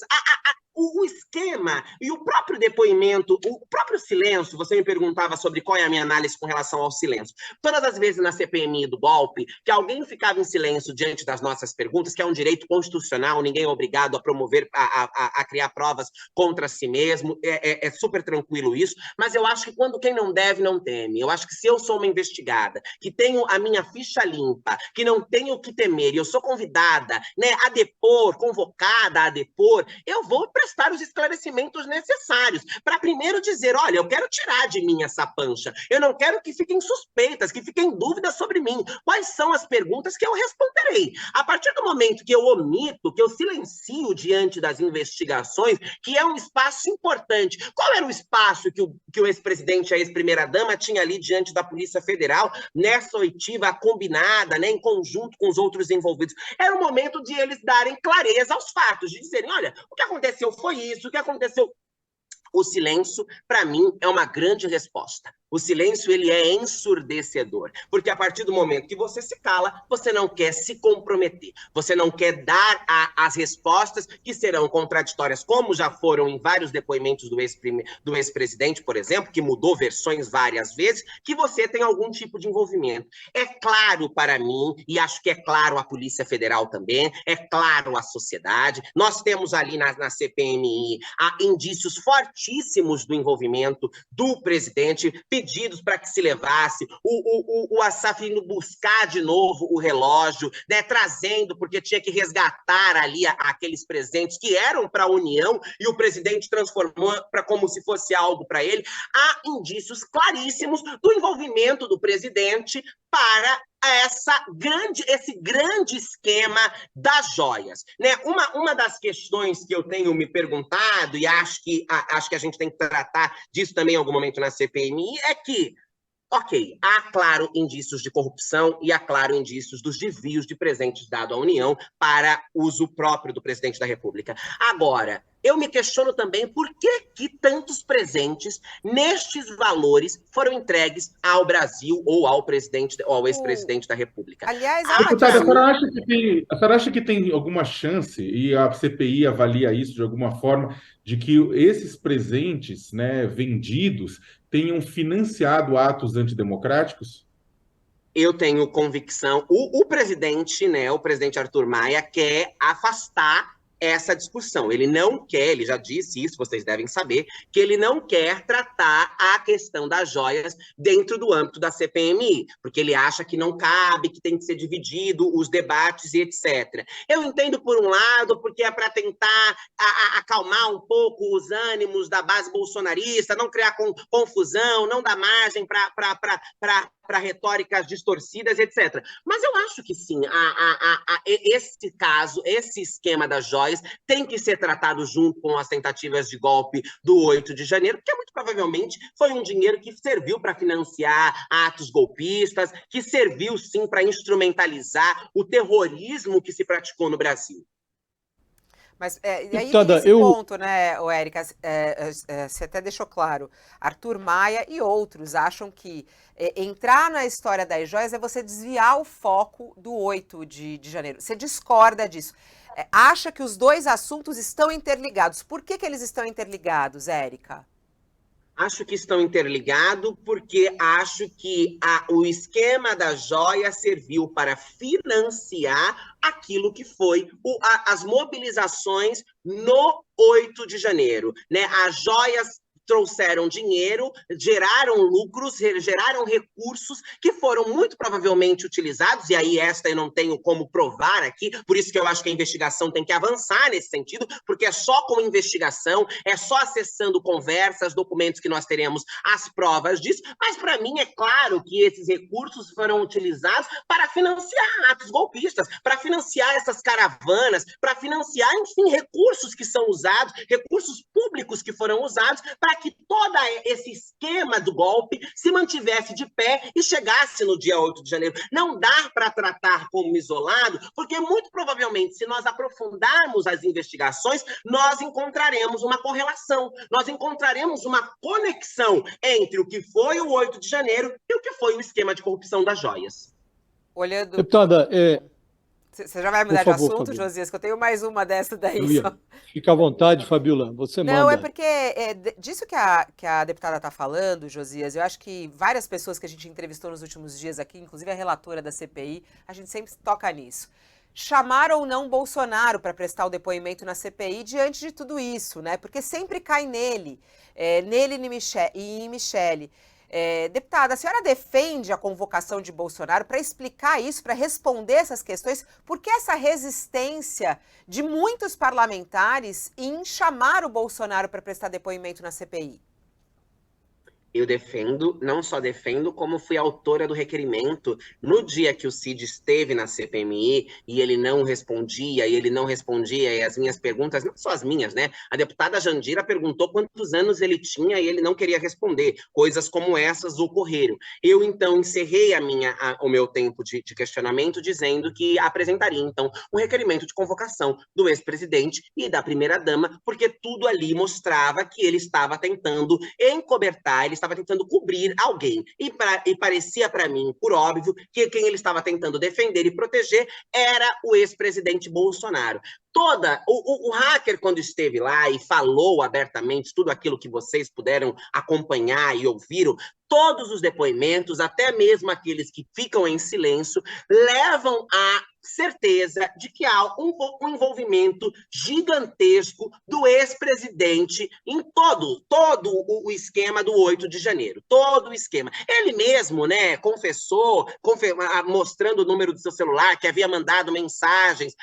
o esquema e o próprio depoimento, o próprio silêncio. Você me perguntava sobre qual é a minha análise com relação ao silêncio. Todas as vezes na CPMI do golpe, que alguém ficava em silêncio diante das nossas perguntas, que é um direito constitucional, ninguém é obrigado a promover, a criar provas contra si mesmo, é super tranquilo isso, mas eu acho que quando quem não deve, não teme. Eu acho que se eu sou uma investigada, que tenho a minha ficha limpa, que não tenho o que temer, e eu sou convidada, né, a depor, convocada a depor, eu vou prestar os esclarecimentos necessários para primeiro dizer, olha, eu quero tirar de mim essa pancha, eu não quero que fiquem suspeitas, que fiquem dúvidas sobre mim, quais são as perguntas que eu responderei. A partir do momento que eu omito, que eu silencio diante das investigações, que é um espaço importante. Qual era o espaço que o ex-presidente e a ex-primeira-dama tinha ali diante da Polícia Federal, nessa oitiva combinada, né, em conjunto com os outros envolvidos? Era o momento de eles darem clareza aos fatos, de dizerem, olha, o que aconteceu foi isso, o que aconteceu... O silêncio, para mim, é uma grande resposta. O silêncio, ele é ensurdecedor, porque a partir do momento que você se cala, você não quer se comprometer, você não quer dar as respostas que serão contraditórias, como já foram em vários depoimentos do ex-presidente, por exemplo, que mudou versões várias vezes, que você tem algum tipo de envolvimento. É claro para mim, e acho que é claro a Polícia Federal também, é claro a sociedade, nós temos ali na CPMI indícios fortíssimos do envolvimento do presidente, pedidos para que se levasse, o Assaf indo buscar de novo o relógio, né, trazendo, porque tinha que resgatar ali aqueles presentes que eram para a União e o presidente transformou para como se fosse algo para ele. Há indícios claríssimos do envolvimento do presidente para esse grande esquema das joias, né? Uma das questões que eu tenho me perguntado, e acho que a gente tem que tratar disso também em algum momento na CPMI, é que, ok, há, claro, indícios de corrupção e há, claro, indícios dos desvios de presentes dados à União para uso próprio do presidente da República. Agora, eu me questiono também por que tantos presentes nestes valores foram entregues ao Brasil ou ao presidente, ou ao ex-presidente da República. Aliás, Deputada, a senhora acha que tem alguma chance, e a CPI avalia isso de alguma forma, de que esses presentes, né, vendidos tenham financiado atos antidemocráticos? Eu tenho convicção, o presidente, né, o presidente Arthur Maia, quer afastar essa discussão. Ele não quer, ele já disse isso, vocês devem saber, que ele não quer tratar a questão das joias dentro do âmbito da CPMI, porque ele acha que não cabe, que tem que ser dividido os debates e etc. Eu entendo por um lado, porque é para tentar acalmar um pouco os ânimos da base bolsonarista, não criar confusão, não dar margem para retóricas distorcidas, etc. Mas eu acho que sim, esse caso, esse esquema das joias tem que ser tratado junto com as tentativas de golpe do 8 de janeiro, porque muito provavelmente foi um dinheiro que serviu para financiar atos golpistas, que serviu sim para instrumentalizar o terrorismo que se praticou no Brasil. Mas e aí tem esse ponto, né, Érica, você até deixou claro, Arthur Maia e outros acham que entrar na história das joias é você desviar o foco do 8 de janeiro. Você discorda disso? Acha que os dois assuntos estão interligados. Por que eles estão interligados, Érica? Acho que estão interligados porque acho que o esquema da joia serviu para financiar aquilo que foi as mobilizações no 8 de janeiro, né? As joias trouxeram dinheiro, geraram lucros, geraram recursos que foram muito provavelmente utilizados, e aí esta eu não tenho como provar aqui, por isso que eu acho que a investigação tem que avançar nesse sentido, porque é só com investigação, é só acessando conversas, documentos que nós teremos as provas disso, mas para mim é claro que esses recursos foram utilizados para financiar atos golpistas, para financiar essas caravanas, para financiar, enfim, recursos que são usados, recursos públicos que foram usados para que todo esse esquema do golpe se mantivesse de pé e chegasse no dia 8 de janeiro. Não dá para tratar como isolado, porque muito provavelmente, se nós aprofundarmos as investigações, nós encontraremos uma correlação, nós encontraremos uma conexão entre o que foi o 8 de janeiro e o que foi o esquema de corrupção das joias. Olhando... Deputada, você já vai mudar por de favor, assunto, Fabiola. Josias, que eu tenho mais uma dessa daí. Fica à vontade, Fabiola, você manda. Não, é porque disso que a deputada está falando, Josias, eu acho que várias pessoas que a gente entrevistou nos últimos dias aqui, inclusive a relatora da CPI, a gente sempre toca nisso. Chamar ou não Bolsonaro para prestar o depoimento na CPI diante de tudo isso, né? Porque sempre cai nele e em Michele. Deputada, a senhora defende a convocação de Bolsonaro para explicar isso, para responder essas questões? Por que essa resistência de muitos parlamentares em chamar o Bolsonaro para prestar depoimento na CPI? Eu defendo, não só defendo, como fui autora do requerimento no dia que o Cid esteve na CPMI e ele não respondia, e as minhas perguntas, não só as minhas, né? A deputada Jandira perguntou quantos anos ele tinha e ele não queria responder. Coisas como essas ocorreram. Eu, então, encerrei o meu tempo de questionamento dizendo que apresentaria, então, um requerimento de convocação do ex-presidente e da primeira-dama, porque tudo ali mostrava que ele estava tentando encobertar, ele estava tentando cobrir alguém. E parecia para mim, por óbvio, que quem ele estava tentando defender e proteger era o ex-presidente Bolsonaro. O hacker, quando esteve lá e falou abertamente tudo aquilo que vocês puderam acompanhar e ouviram, todos os depoimentos, até mesmo aqueles que ficam em silêncio, levam à certeza de que há um envolvimento gigantesco do ex-presidente em todo o esquema do 8 de janeiro, todo o esquema. Ele mesmo, né, confessou, mostrando o número do seu celular, que havia mandado mensagens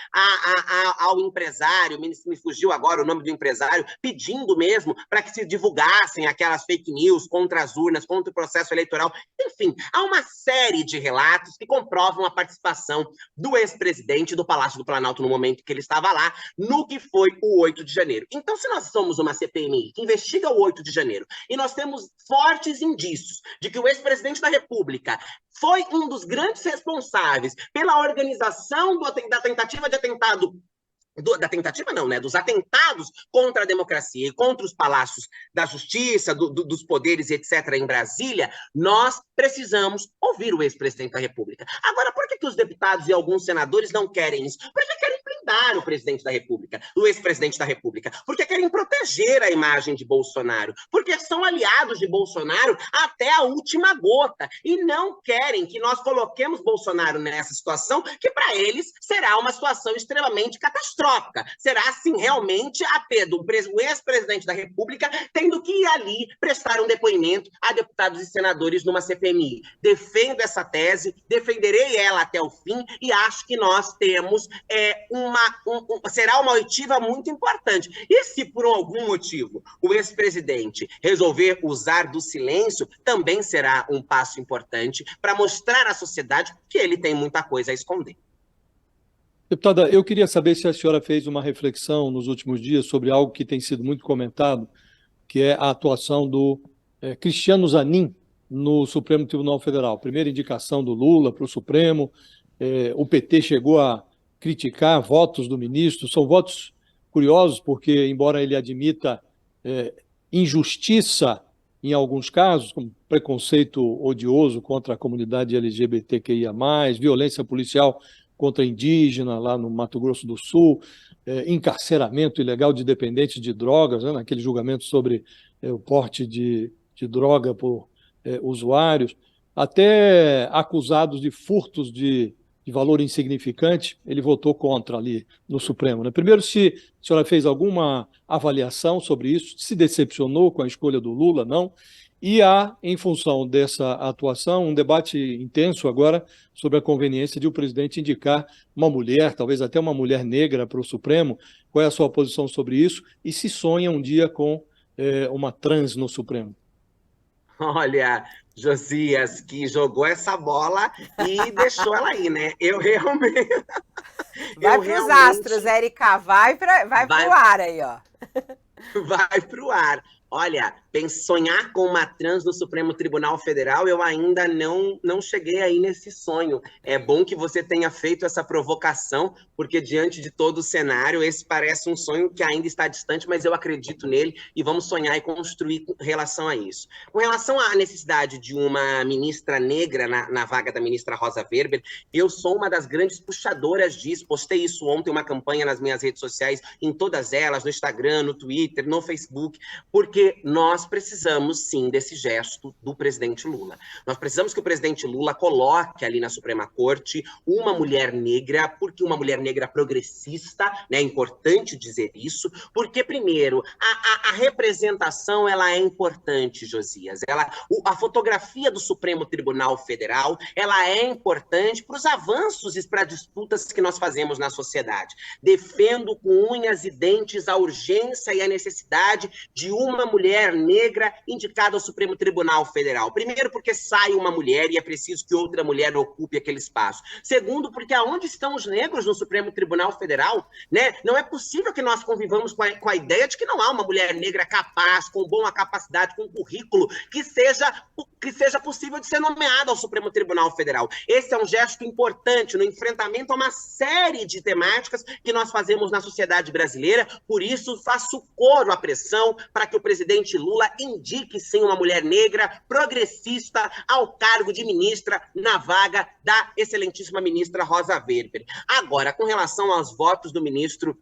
ao empresário, me fugiu agora o nome do empresário, pedindo mesmo para que se divulgassem aquelas fake news contra as urnas, contra o processo eleitoral. Enfim, há uma série de relatos que comprovam a participação do ex-presidente do Palácio do Planalto no momento que ele estava lá, no que foi o 8 de janeiro. Então, se nós somos uma CPMI que investiga o 8 de janeiro e nós temos fortes indícios de que o ex-presidente da República foi um dos grandes responsáveis pela organização da tentativa de atentado dos atentados contra a democracia e contra os palácios da justiça, dos poderes, etc., em Brasília, nós precisamos ouvir o ex-presidente da República. Agora, por que os deputados e alguns senadores não querem isso? Porque querem blindar o presidente da República, o ex-presidente da República, porque querem proteger a imagem de Bolsonaro, porque são aliados de Bolsonaro até a última gota e não querem que nós coloquemos Bolsonaro nessa situação que, para eles, será uma situação extremamente catastrófica. Será, assim, realmente o ex-presidente da República tendo que ir ali prestar um depoimento a deputados e senadores numa CPMI. Defendo essa tese, defenderei ela até o fim e acho que nós temos será uma oitiva muito importante. E se, por algum motivo, o ex-presidente resolver usar do silêncio, também será um passo importante para mostrar à sociedade que ele tem muita coisa a esconder. Deputada, eu queria saber se a senhora fez uma reflexão nos últimos dias sobre algo que tem sido muito comentado, que é a atuação do Cristiano Zanin no Supremo Tribunal Federal. Primeira indicação do Lula para o Supremo, o PT chegou a criticar votos do ministro, são votos curiosos porque, embora ele admita injustiça em alguns casos, como preconceito odioso contra a comunidade LGBTQIA+, violência policial contra indígena lá no Mato Grosso do Sul, encarceramento ilegal de dependentes de drogas, né, naquele julgamento sobre o porte de droga por usuários, até acusados de furtos de de valor insignificante, ele votou contra ali no Supremo, né? Primeiro, se a senhora fez alguma avaliação sobre isso, se decepcionou com a escolha do Lula, não? E há, em função dessa atuação, um debate intenso agora sobre a conveniência de o presidente indicar uma mulher, talvez até uma mulher negra para o Supremo. Qual é a sua posição sobre isso? E se sonha um dia com uma trans no Supremo? Olha, Josias, que jogou essa bola e deixou ela aí, né? Eu realmente... Vai para os astros, Érica, vai pro ar aí, ó. Vai pro ar. Olha, sonhar com uma trans no Supremo Tribunal Federal, eu ainda não cheguei aí nesse sonho. É bom que você tenha feito essa provocação, porque diante de todo o cenário, esse parece um sonho que ainda está distante, mas eu acredito nele e vamos sonhar e construir com relação a isso. Com relação à necessidade de uma ministra negra na vaga da ministra Rosa Weber, eu sou uma das grandes puxadoras disso. Postei isso ontem, uma campanha nas minhas redes sociais, em todas elas, no Instagram, no Twitter, no Facebook, porque nós precisamos, sim, desse gesto do presidente Lula. Nós precisamos que o presidente Lula coloque ali na Suprema Corte uma mulher negra, porque uma mulher negra progressista, né, é importante dizer isso, porque, primeiro, a representação, ela é importante, Josias. A fotografia do Supremo Tribunal Federal, ela é importante para os avanços e para as disputas que nós fazemos na sociedade. Defendo com unhas e dentes a urgência e a necessidade de uma mulher negra indicada ao Supremo Tribunal Federal. Primeiro, porque sai uma mulher e é preciso que outra mulher ocupe aquele espaço. Segundo, porque aonde estão os negros no Supremo Tribunal Federal, né? Não é possível que nós convivamos com a ideia de que não há uma mulher negra capaz, com boa capacidade, com currículo, que seja possível de ser nomeada ao Supremo Tribunal Federal. Esse é um gesto importante no enfrentamento a uma série de temáticas que nós fazemos na sociedade brasileira. Por isso, faço coro à pressão para que o presidente Lula indique sim uma mulher negra progressista ao cargo de ministra na vaga da excelentíssima ministra Rosa Weber. Agora, com relação aos votos do ministro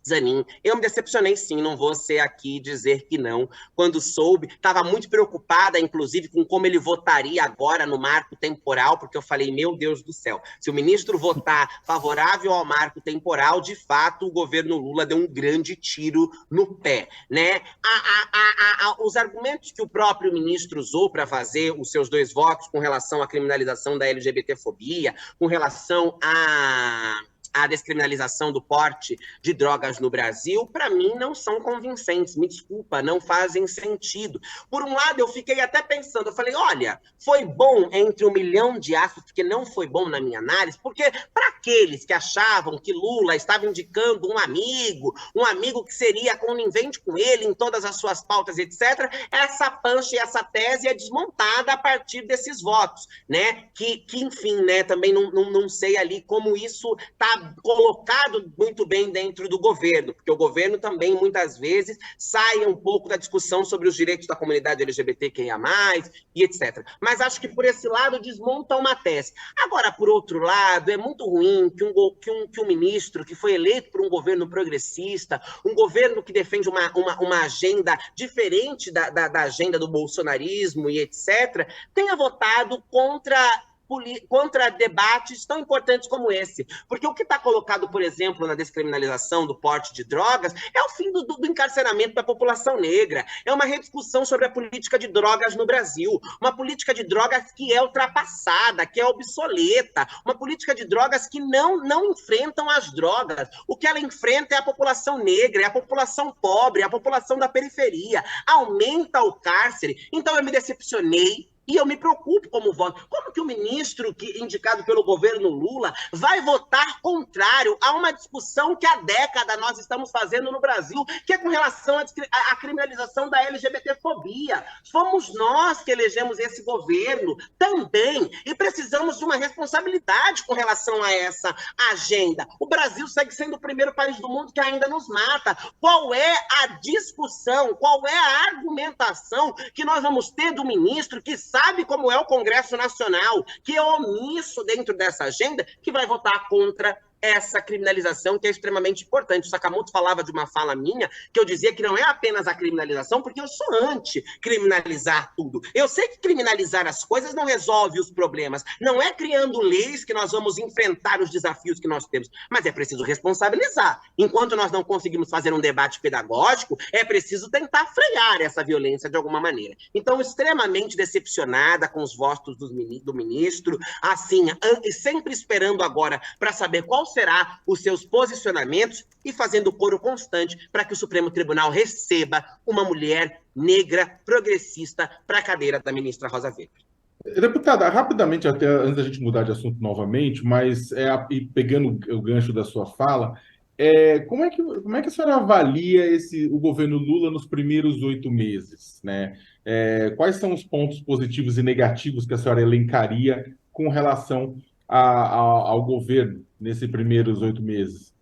Zanin, eu me decepcionei sim, não vou ser aqui dizer que não. Quando soube, estava muito preocupada, inclusive, com como ele votaria agora no marco temporal, porque eu falei, meu Deus do céu, se o ministro votar favorável ao marco temporal, de fato, o governo Lula deu um grande tiro no pé, né? Os argumentos que o próprio ministro usou para fazer os seus dois votos com relação à criminalização da LGBTfobia, com relação a descriminalização do porte de drogas no Brasil, para mim não são convincentes, me desculpa, não fazem sentido. Por um lado, eu fiquei até pensando, eu falei, olha, foi bom entre 1 milhão de aspas, porque não foi bom na minha análise, porque para aqueles que achavam que Lula estava indicando um amigo que seria conivente com ele em todas as suas pautas, etc., essa pancha e essa tese é desmontada a partir desses votos, né? Que enfim, né, também não sei ali como isso está colocado muito bem dentro do governo, porque o governo também, muitas vezes, sai um pouco da discussão sobre os direitos da comunidade LGBTQIA+, e etc. Mas acho que, por esse lado, desmonta uma tese. Agora, por outro lado, é muito ruim que um ministro que foi eleito por um governo progressista, um governo que defende uma agenda diferente da agenda do bolsonarismo e etc., tenha votado contra debates tão importantes como esse. Porque o que está colocado, por exemplo, na descriminalização do porte de drogas é o fim do encarceramento da população negra. É uma rediscussão sobre a política de drogas no Brasil. Uma política de drogas que é ultrapassada, que é obsoleta. Uma política de drogas que não enfrentam as drogas. O que ela enfrenta é a população negra, é a população pobre, é a população da periferia. Aumenta o cárcere. Então eu me decepcionei. E eu me preocupo como voto. Como que o ministro indicado pelo governo Lula vai votar contrário a uma discussão que há década nós estamos fazendo no Brasil, que é com relação à criminalização da LGBTfobia? Fomos nós que elegemos esse governo também e precisamos de uma responsabilidade com relação a essa agenda. O Brasil segue sendo o primeiro país do mundo que ainda nos mata. Qual é a discussão, qual é a argumentação que nós vamos ter do ministro que sabe como é o Congresso Nacional, que é omisso dentro dessa agenda, que vai votar contra essa criminalização que é extremamente importante. O Sakamoto falava de uma fala minha, que eu dizia que não é apenas a criminalização, porque eu sou anti-criminalizar tudo. Eu sei que criminalizar as coisas não resolve os problemas, não é criando leis que nós vamos enfrentar os desafios que nós temos, mas é preciso responsabilizar. Enquanto nós não conseguimos fazer um debate pedagógico, é preciso tentar frear essa violência de alguma maneira. Então, extremamente decepcionada com os votos do ministro, assim, sempre esperando agora para saber qual será os seus posicionamentos e fazendo coro constante para que o Supremo Tribunal receba uma mulher negra progressista para a cadeira da ministra Rosa Weber. Deputada, rapidamente, até antes da gente mudar de assunto novamente, mas e pegando o gancho da sua fala, como é que a senhora avalia o governo Lula nos primeiros 8 meses, né? Quais são os pontos positivos e negativos que a senhora elencaria com relação ao governo nesses primeiros 8 meses?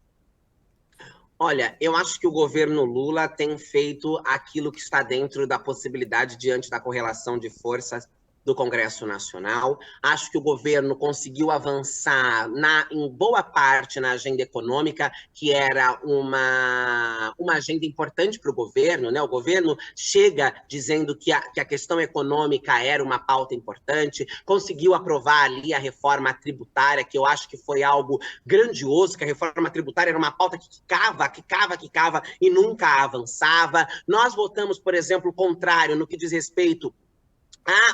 Olha, eu acho que o governo Lula tem feito aquilo que está dentro da possibilidade diante da correlação de forças do Congresso Nacional. Acho que o governo conseguiu avançar em boa parte na agenda econômica, que era uma agenda importante para o governo, né? O governo chega dizendo que a questão econômica era uma pauta importante, conseguiu aprovar ali a reforma tributária, que eu acho que foi algo grandioso, que a reforma tributária era uma pauta que quicava e nunca avançava. Nós votamos, por exemplo, o contrário no que diz respeito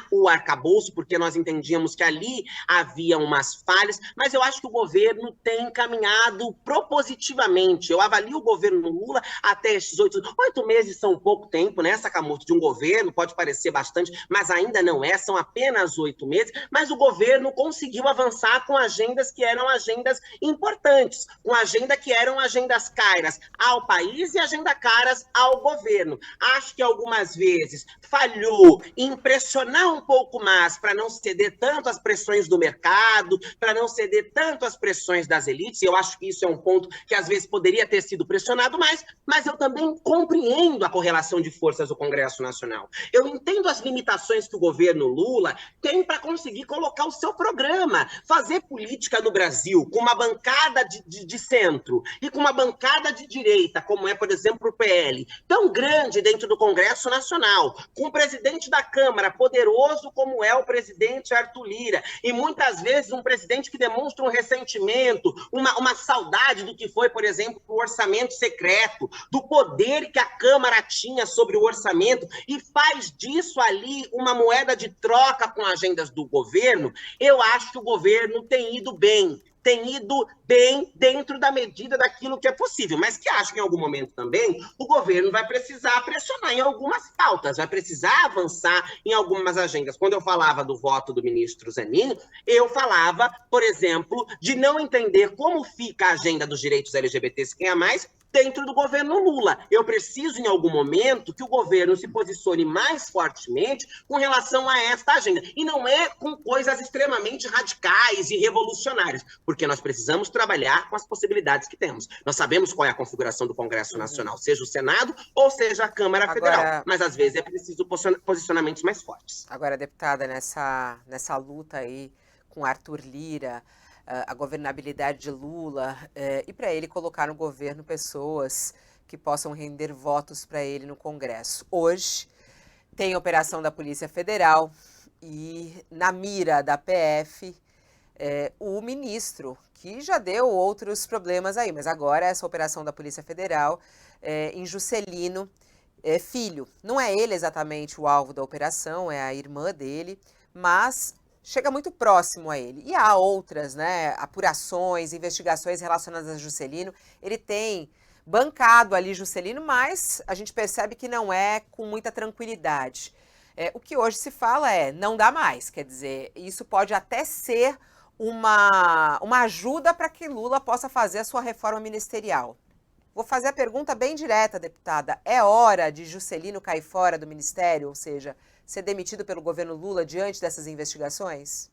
o arcabouço, porque nós entendíamos que ali havia umas falhas, mas eu acho que o governo tem caminhado propositivamente. Eu avalio o governo Lula até esses 8 meses, são pouco tempo, né, Sakamoto, de um governo, pode parecer bastante, mas ainda não é, são apenas 8 meses, mas o governo conseguiu avançar com agendas que eram agendas importantes, com agenda que eram agendas caras ao país e agenda caras ao governo. Acho que algumas vezes falhou em pressionar um pouco mais para não ceder tanto às pressões do mercado, para não ceder tanto às pressões das elites. Eu acho que isso é um ponto que às vezes poderia ter sido pressionado mais, mas eu também compreendo a correlação de forças do Congresso Nacional. Eu entendo as limitações que o governo Lula tem para conseguir colocar o seu programa, fazer política no Brasil com uma bancada de centro e com uma bancada de direita, como é, por exemplo, o PL, tão grande dentro do Congresso Nacional, com o presidente da Câmara poderoso como é o presidente Arthur Lira, e muitas vezes um presidente que demonstra um ressentimento, uma saudade do que foi, por exemplo, o orçamento secreto, do poder que a Câmara tinha sobre o orçamento, e faz disso ali uma moeda de troca com agendas do governo. Eu acho que o governo tem ido bem dentro da medida daquilo que é possível, mas que acho que em algum momento também o governo vai precisar pressionar em algumas pautas, vai precisar avançar em algumas agendas. Quando eu falava do voto do ministro Zanin, eu falava, por exemplo, de não entender como fica a agenda dos direitos LGBTs quem é mais dentro do governo Lula. Eu preciso, em algum momento, que o governo se posicione mais fortemente com relação a esta agenda. E não é com coisas extremamente radicais e revolucionárias, porque nós precisamos trabalhar com as possibilidades que temos. Nós sabemos qual é a configuração do Congresso Nacional, seja o Senado ou seja a Câmara Federal, mas às vezes é preciso posicionamentos mais fortes. Agora, deputada, nessa luta aí com Arthur Lira, a governabilidade de Lula, e para ele colocar no governo pessoas que possam render votos para ele no Congresso. Hoje tem a operação da Polícia Federal e na mira da PF o ministro, que já deu outros problemas aí, mas agora essa operação da Polícia Federal em Juscelino Filho. Não é ele exatamente o alvo da operação, é a irmã dele, mas chega muito próximo a ele. E há outras, né, apurações, investigações relacionadas a Juscelino. Ele tem bancado ali Juscelino, mas a gente percebe que não é com muita tranquilidade. O que hoje se fala não dá mais, quer dizer, isso pode até ser uma ajuda para que Lula possa fazer a sua reforma ministerial. Vou fazer a pergunta bem direta, deputada. É hora de Juscelino cair fora do ministério, ou seja, ser demitido pelo governo Lula diante dessas investigações?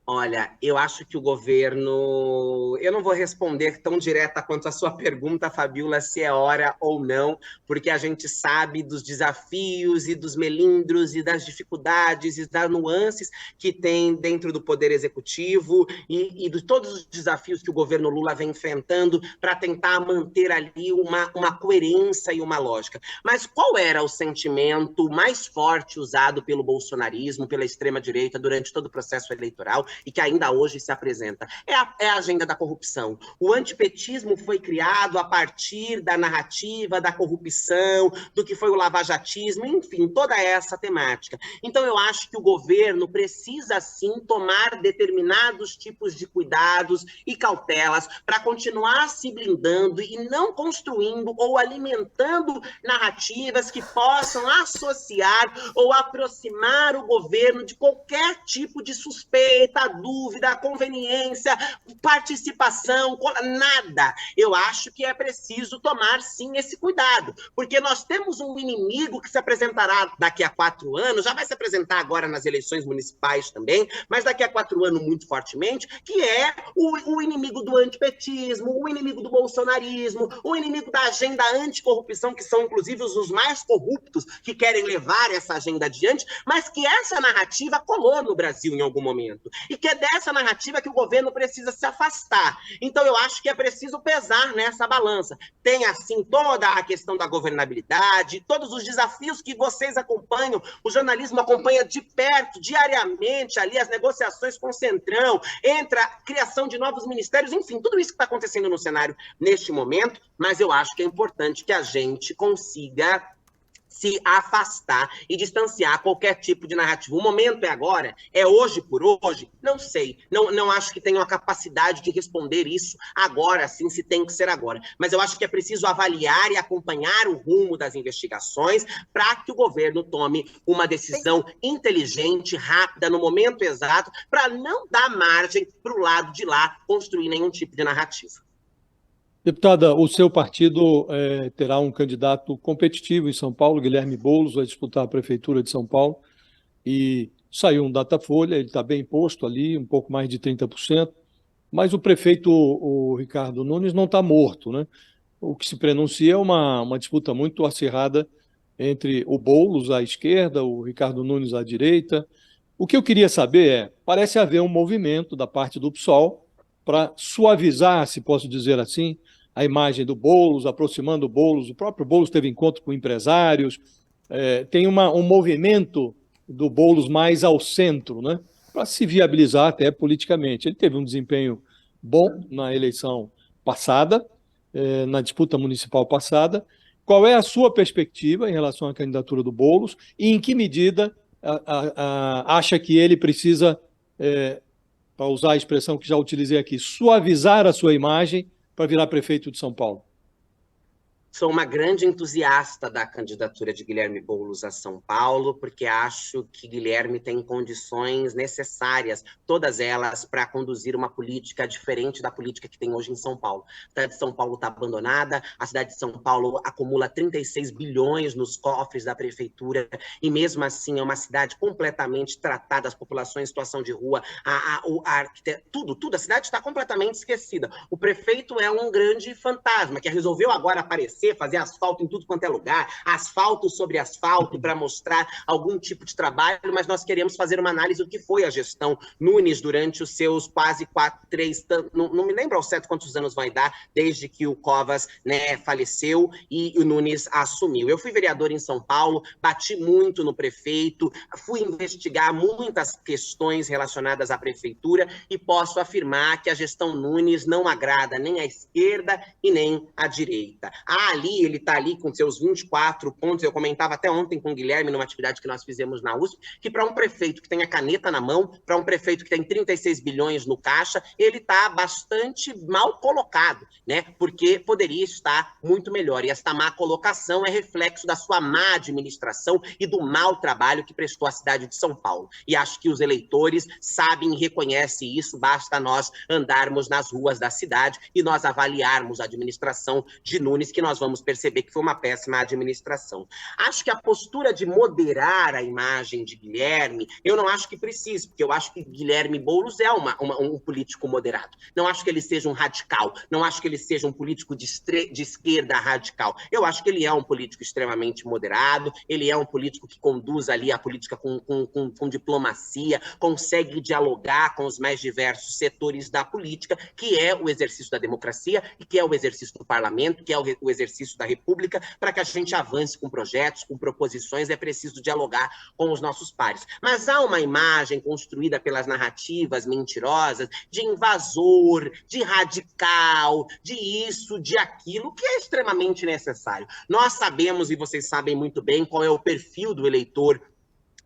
Olha, eu acho que o governo... Eu não vou responder tão direta quanto a sua pergunta, Fabiola, se é hora ou não, porque a gente sabe dos desafios e dos melindros e das dificuldades e das nuances que tem dentro do Poder Executivo e de todos os desafios que o governo Lula vem enfrentando para tentar manter ali uma coerência e uma lógica. Mas qual era o sentimento mais forte usado pelo bolsonarismo, pela extrema-direita, durante todo o processo eleitoral, e que ainda hoje se apresenta? É a agenda da corrupção. O antipetismo foi criado a partir da narrativa da corrupção, do que foi o lavajatismo, enfim, toda essa temática. Então eu acho que o governo precisa sim tomar determinados tipos de cuidados e cautelas para continuar se blindando e não construindo ou alimentando narrativas que possam associar ou aproximar o governo de qualquer tipo de suspeita, dúvida, conveniência, participação, nada. Eu acho que é preciso tomar, sim, esse cuidado, porque nós temos um inimigo que se apresentará daqui a 4 anos, já vai se apresentar agora nas eleições municipais também, mas daqui a 4 anos muito fortemente, que é o inimigo do antipetismo, o inimigo do bolsonarismo, o inimigo da agenda anticorrupção, que são, inclusive, os mais corruptos que querem levar essa agenda adiante, mas que essa narrativa colou no Brasil em algum momento. E que é dessa narrativa que o governo precisa se afastar. Então, eu acho que é preciso pesar nessa balança. Tem, assim, toda a questão da governabilidade, todos os desafios que vocês acompanham, o jornalismo acompanha de perto, diariamente, ali, as negociações com o Centrão, entre a criação de novos ministérios, enfim, tudo isso que está acontecendo no cenário neste momento, mas eu acho que é importante que a gente consiga se afastar e distanciar qualquer tipo de narrativa. O momento é agora? É hoje por hoje? Não sei. Não acho que tenho a capacidade de responder isso agora, sim, se tem que ser agora. Mas eu acho que é preciso avaliar e acompanhar o rumo das investigações para que o governo tome uma decisão inteligente, rápida, no momento exato, para não dar margem para o lado de lá construir nenhum tipo de narrativa. Deputada, o seu partido terá um candidato competitivo em São Paulo, Guilherme Boulos, vai disputar a Prefeitura de São Paulo, e saiu um Datafolha, ele está bem posto ali, um pouco mais de 30%, mas o prefeito, o Ricardo Nunes, não está morto, né? O que se prenuncia é uma disputa muito acirrada entre o Boulos à esquerda, o Ricardo Nunes à direita. O que eu queria saber parece haver um movimento da parte do PSOL para suavizar, se posso dizer assim, a imagem do Boulos, aproximando o Boulos. O próprio Boulos teve encontro com empresários, tem um movimento do Boulos mais ao centro, né, para se viabilizar até politicamente. Ele teve um desempenho bom na eleição passada, na disputa municipal passada. Qual é a sua perspectiva em relação à candidatura do Boulos e em que medida acha que ele precisa, para usar a expressão que já utilizei aqui, suavizar a sua imagem para virar prefeito de São Paulo? Sou uma grande entusiasta da candidatura de Guilherme Boulos a São Paulo, porque acho que Guilherme tem condições necessárias, todas elas, para conduzir uma política diferente da política que tem hoje em São Paulo. A cidade de São Paulo está abandonada, a cidade de São Paulo acumula 36 bilhões nos cofres da prefeitura, e mesmo assim é uma cidade completamente tratada, as populações em situação de rua, tudo, a cidade está completamente esquecida. O prefeito é um grande fantasma, que resolveu agora aparecer, fazer asfalto em tudo quanto é lugar, asfalto sobre asfalto para mostrar algum tipo de trabalho, mas nós queremos fazer uma análise do que foi a gestão Nunes durante os seus quase 3, não me lembro ao certo quantos anos vai dar, desde que o Covas, né, faleceu e o Nunes assumiu. Eu fui vereador em São Paulo, bati muito no prefeito, fui investigar muitas questões relacionadas à prefeitura e posso afirmar que a gestão Nunes não agrada nem à esquerda e nem à direita. Ali, ele está ali com seus 24 pontos, eu comentava até ontem com o Guilherme, numa atividade que nós fizemos na USP, que para um prefeito que tem a caneta na mão, para um prefeito que tem 36 bilhões no caixa, ele está bastante mal colocado, né? Porque poderia estar muito melhor. E esta má colocação é reflexo da sua má administração e do mau trabalho que prestou à cidade de São Paulo. E acho que os eleitores sabem e reconhecem isso, basta nós andarmos nas ruas da cidade e nós avaliarmos a administração de Nunes, que nós nós vamos perceber que foi uma péssima administração. Acho que a postura de moderar a imagem de Guilherme, eu não acho que precise, porque eu acho que Guilherme Boulos é um político moderado. Não acho que ele seja um radical, não acho que ele seja um político de esquerda radical. Eu acho que ele é um político extremamente moderado, ele é um político que conduz ali a política com diplomacia, consegue dialogar com os mais diversos setores da política, que é o exercício da democracia e que é o exercício do parlamento, que é o exercício da república. Para que a gente avance com projetos, com proposições, é preciso dialogar com os nossos pares. Mas há uma imagem construída pelas narrativas mentirosas de invasor, de radical, de isso, de aquilo, que é extremamente necessário. Nós sabemos, e vocês sabem muito bem, qual é o perfil do eleitor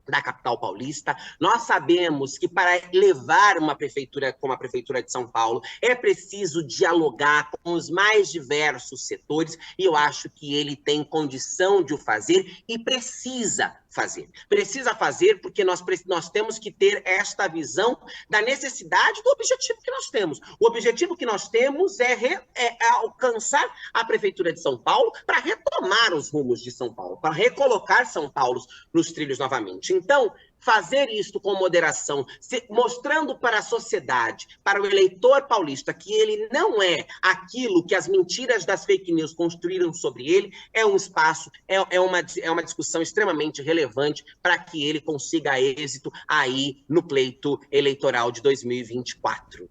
da capital paulista. Nós sabemos que para levar uma prefeitura como a Prefeitura de São Paulo é preciso dialogar com os mais diversos setores, e eu acho que ele tem condição de o fazer e precisa fazer. Precisa fazer porque nós temos que ter esta visão da necessidade do objetivo que nós temos. O objetivo que nós temos é alcançar a Prefeitura de São Paulo para retomar os rumos de São Paulo, para recolocar São Paulo nos trilhos novamente. Então, fazer isto com moderação, mostrando para a sociedade, para o eleitor paulista, que ele não é aquilo que as mentiras das fake news construíram sobre ele, é um espaço, é uma discussão extremamente relevante para que ele consiga êxito aí no pleito eleitoral de 2024.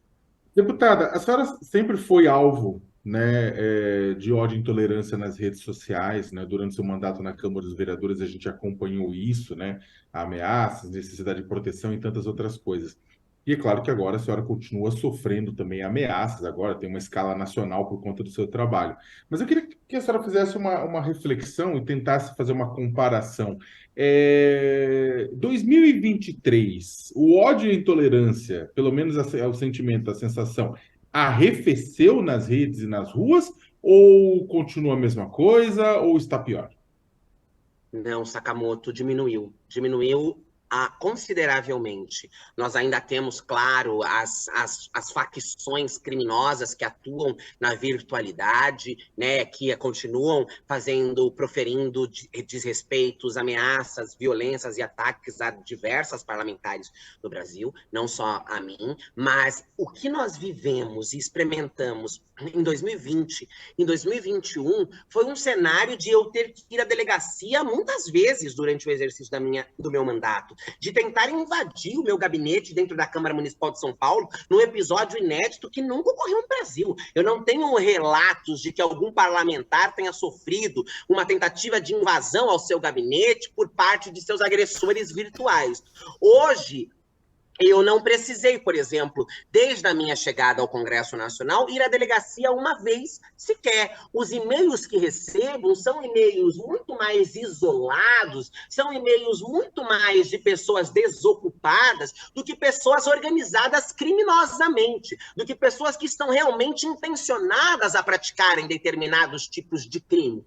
Deputada, a senhora sempre foi alvo, né, de ódio e intolerância nas redes sociais, né? Durante seu mandato na Câmara dos Vereadores, a gente acompanhou isso, né? Ameaças, necessidade de proteção e tantas outras coisas. E é claro que agora a senhora continua sofrendo também ameaças, agora tem uma escala nacional por conta do seu trabalho. Mas eu queria que a senhora fizesse uma reflexão e tentasse fazer uma comparação. 2023, o ódio e a intolerância, pelo menos é o sentimento, a sensação, arrefeceu nas redes e nas ruas, ou continua a mesma coisa, ou está pior? Não, Sakamoto, diminuiu consideravelmente. Nós ainda temos, claro, as facções criminosas que atuam na virtualidade, né, que continuam proferindo desrespeitos, ameaças, violências e ataques a diversas parlamentares do Brasil, não só a mim, mas o que nós vivemos e experimentamos em 2020, em 2021, foi um cenário de eu ter que ir à delegacia muitas vezes durante o exercício do meu mandato, de tentar invadir o meu gabinete dentro da Câmara Municipal de São Paulo, num episódio inédito que nunca ocorreu no Brasil. Eu não tenho relatos de que algum parlamentar tenha sofrido uma tentativa de invasão ao seu gabinete por parte de seus agressores virtuais. Hoje, eu não precisei, por exemplo, desde a minha chegada ao Congresso Nacional, ir à delegacia uma vez sequer. Os e-mails que recebo são e-mails muito mais isolados, são e-mails muito mais de pessoas desocupadas do que pessoas organizadas criminosamente, do que pessoas que estão realmente intencionadas a praticarem determinados tipos de crime.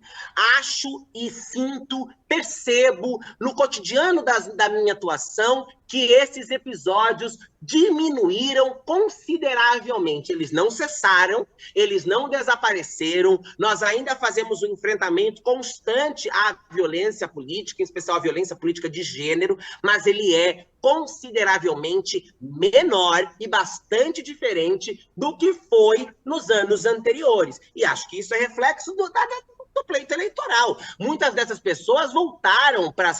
Acho e sinto, percebo no cotidiano da minha atuação que esses episódios diminuíram consideravelmente. Eles não cessaram, eles não desapareceram, nós ainda fazemos um enfrentamento constante à violência política, em especial à violência política de gênero, mas ele é consideravelmente menor e bastante diferente do que foi nos anos anteriores. E acho que isso é reflexo do pleito eleitoral. Muitas dessas pessoas voltaram para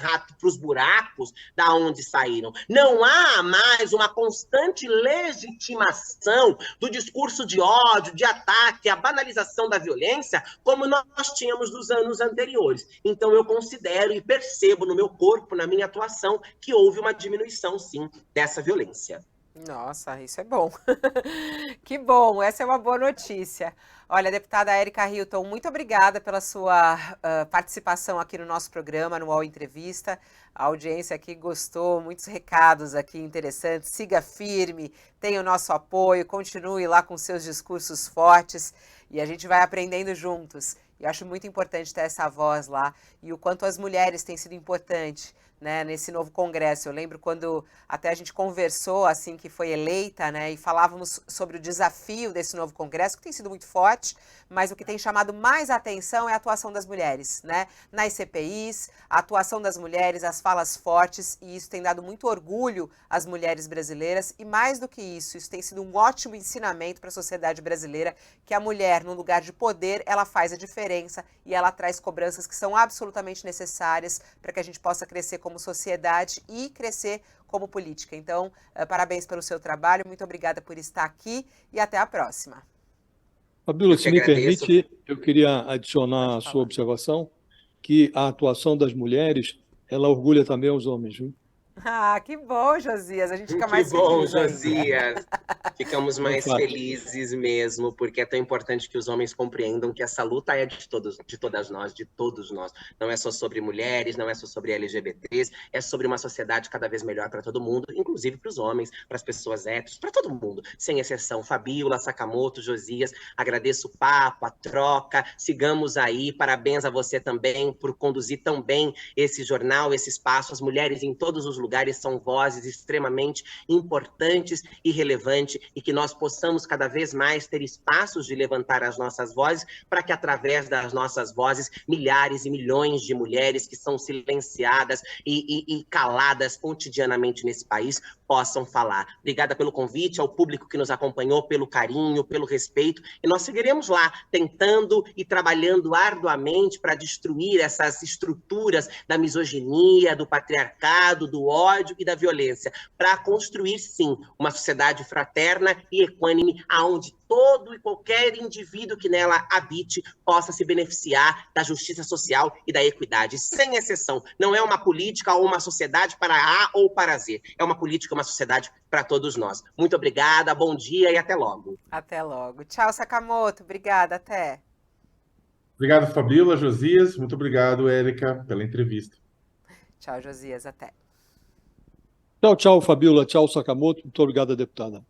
os buracos da onde saíram. Não há mais uma constante legitimação do discurso de ódio, de ataque, a banalização da violência, como nós tínhamos nos anos anteriores. Então eu considero e percebo no meu corpo, na minha atuação, que houve uma diminuição, sim, dessa violência. Nossa, isso é bom. Que bom, essa é uma boa notícia. Olha, deputada Érica Hilton, muito obrigada pela sua participação aqui no nosso programa, no UOL Entrevista. A audiência aqui gostou, muitos recados aqui interessantes. Siga firme, tenha o nosso apoio, continue lá com seus discursos fortes e a gente vai aprendendo juntos. E acho muito importante ter essa voz lá e o quanto as mulheres têm sido importantes né, nesse novo Congresso. Eu lembro quando até a gente conversou, assim que foi eleita, né, e falávamos sobre o desafio desse novo Congresso, que tem sido muito forte, mas o que tem chamado mais atenção é a atuação das mulheres, né, nas CPIs, a atuação das mulheres, as falas fortes, e isso tem dado muito orgulho às mulheres brasileiras, e mais do que isso tem sido um ótimo ensinamento para a sociedade brasileira, que a mulher, no lugar de poder, ela faz a diferença e ela traz cobranças que são absolutamente necessárias para que a gente possa crescer como sociedade e crescer como política. Então, parabéns pelo seu trabalho, muito obrigada por estar aqui e até a próxima. Fabíola, se me agradeço. permite, eu queria adicionar a sua observação, que a atuação das mulheres, ela orgulha também os homens, viu? Ah, que bom, Josias. A gente fica mais Que bom, feliz ainda. Josias. Ficamos mais fato. felizes mesmo, porque é tão importante que os homens compreendam que essa luta é de todos nós. Não é só sobre mulheres, não é só sobre LGBTs, é sobre uma sociedade cada vez melhor para todo mundo, inclusive para os homens, para as pessoas héteros, para todo mundo, sem exceção. Fabíola, Sakamoto, Josias, agradeço o papo, a troca, sigamos aí, parabéns a você também por conduzir tão bem esse jornal, esse espaço. As mulheres em todos os lugares são vozes extremamente importantes e relevantes, e que nós possamos cada vez mais ter espaços de levantar as nossas vozes, para que através das nossas vozes, milhares e milhões de mulheres que são silenciadas e caladas cotidianamente nesse país possam falar. Obrigada pelo convite, ao público que nos acompanhou, pelo carinho, pelo respeito, e nós seguiremos lá, tentando e trabalhando arduamente para destruir essas estruturas da misoginia, do patriarcado, do ódio e da violência, para construir, sim, uma sociedade fraterna e equânime, onde todo e qualquer indivíduo que nela habite possa se beneficiar da justiça social e da equidade, sem exceção. Não é uma política ou uma sociedade para A ou para Z, é uma política, uma sociedade para todos nós. Muito obrigada, bom dia e até logo. Até logo. Tchau, Sakamoto. Obrigada, até. Obrigado, Fabíola, Josias. Muito obrigado, Érica, pela entrevista. Tchau, Josias, até. Tchau, tchau, Fabíola. Tchau, Sakamoto. Muito obrigada, deputada.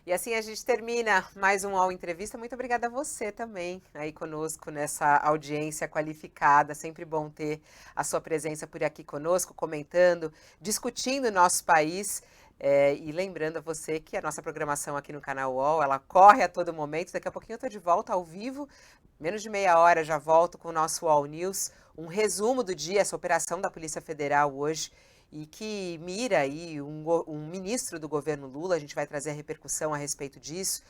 E assim a gente termina mais um UOL Entrevista. Muito obrigada a você também aí conosco nessa audiência qualificada. Sempre bom ter a sua presença por aqui conosco, comentando, discutindo o nosso país. E lembrando a você que a nossa programação aqui no canal UOL, ela corre a todo momento. Daqui a pouquinho eu estou de volta ao vivo. Menos de meia hora já volto com o nosso UOL News. Um resumo do dia, essa operação da Polícia Federal hoje, e que mira aí um ministro do governo Lula. A gente vai trazer a repercussão a respeito disso.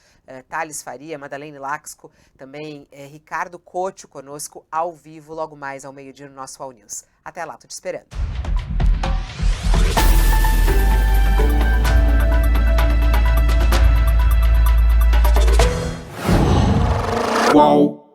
Thales Faria, Madalene Laxco, também Ricardo Couto conosco ao vivo, logo mais ao meio-dia no nosso All News. Até lá, tô te esperando. Uau!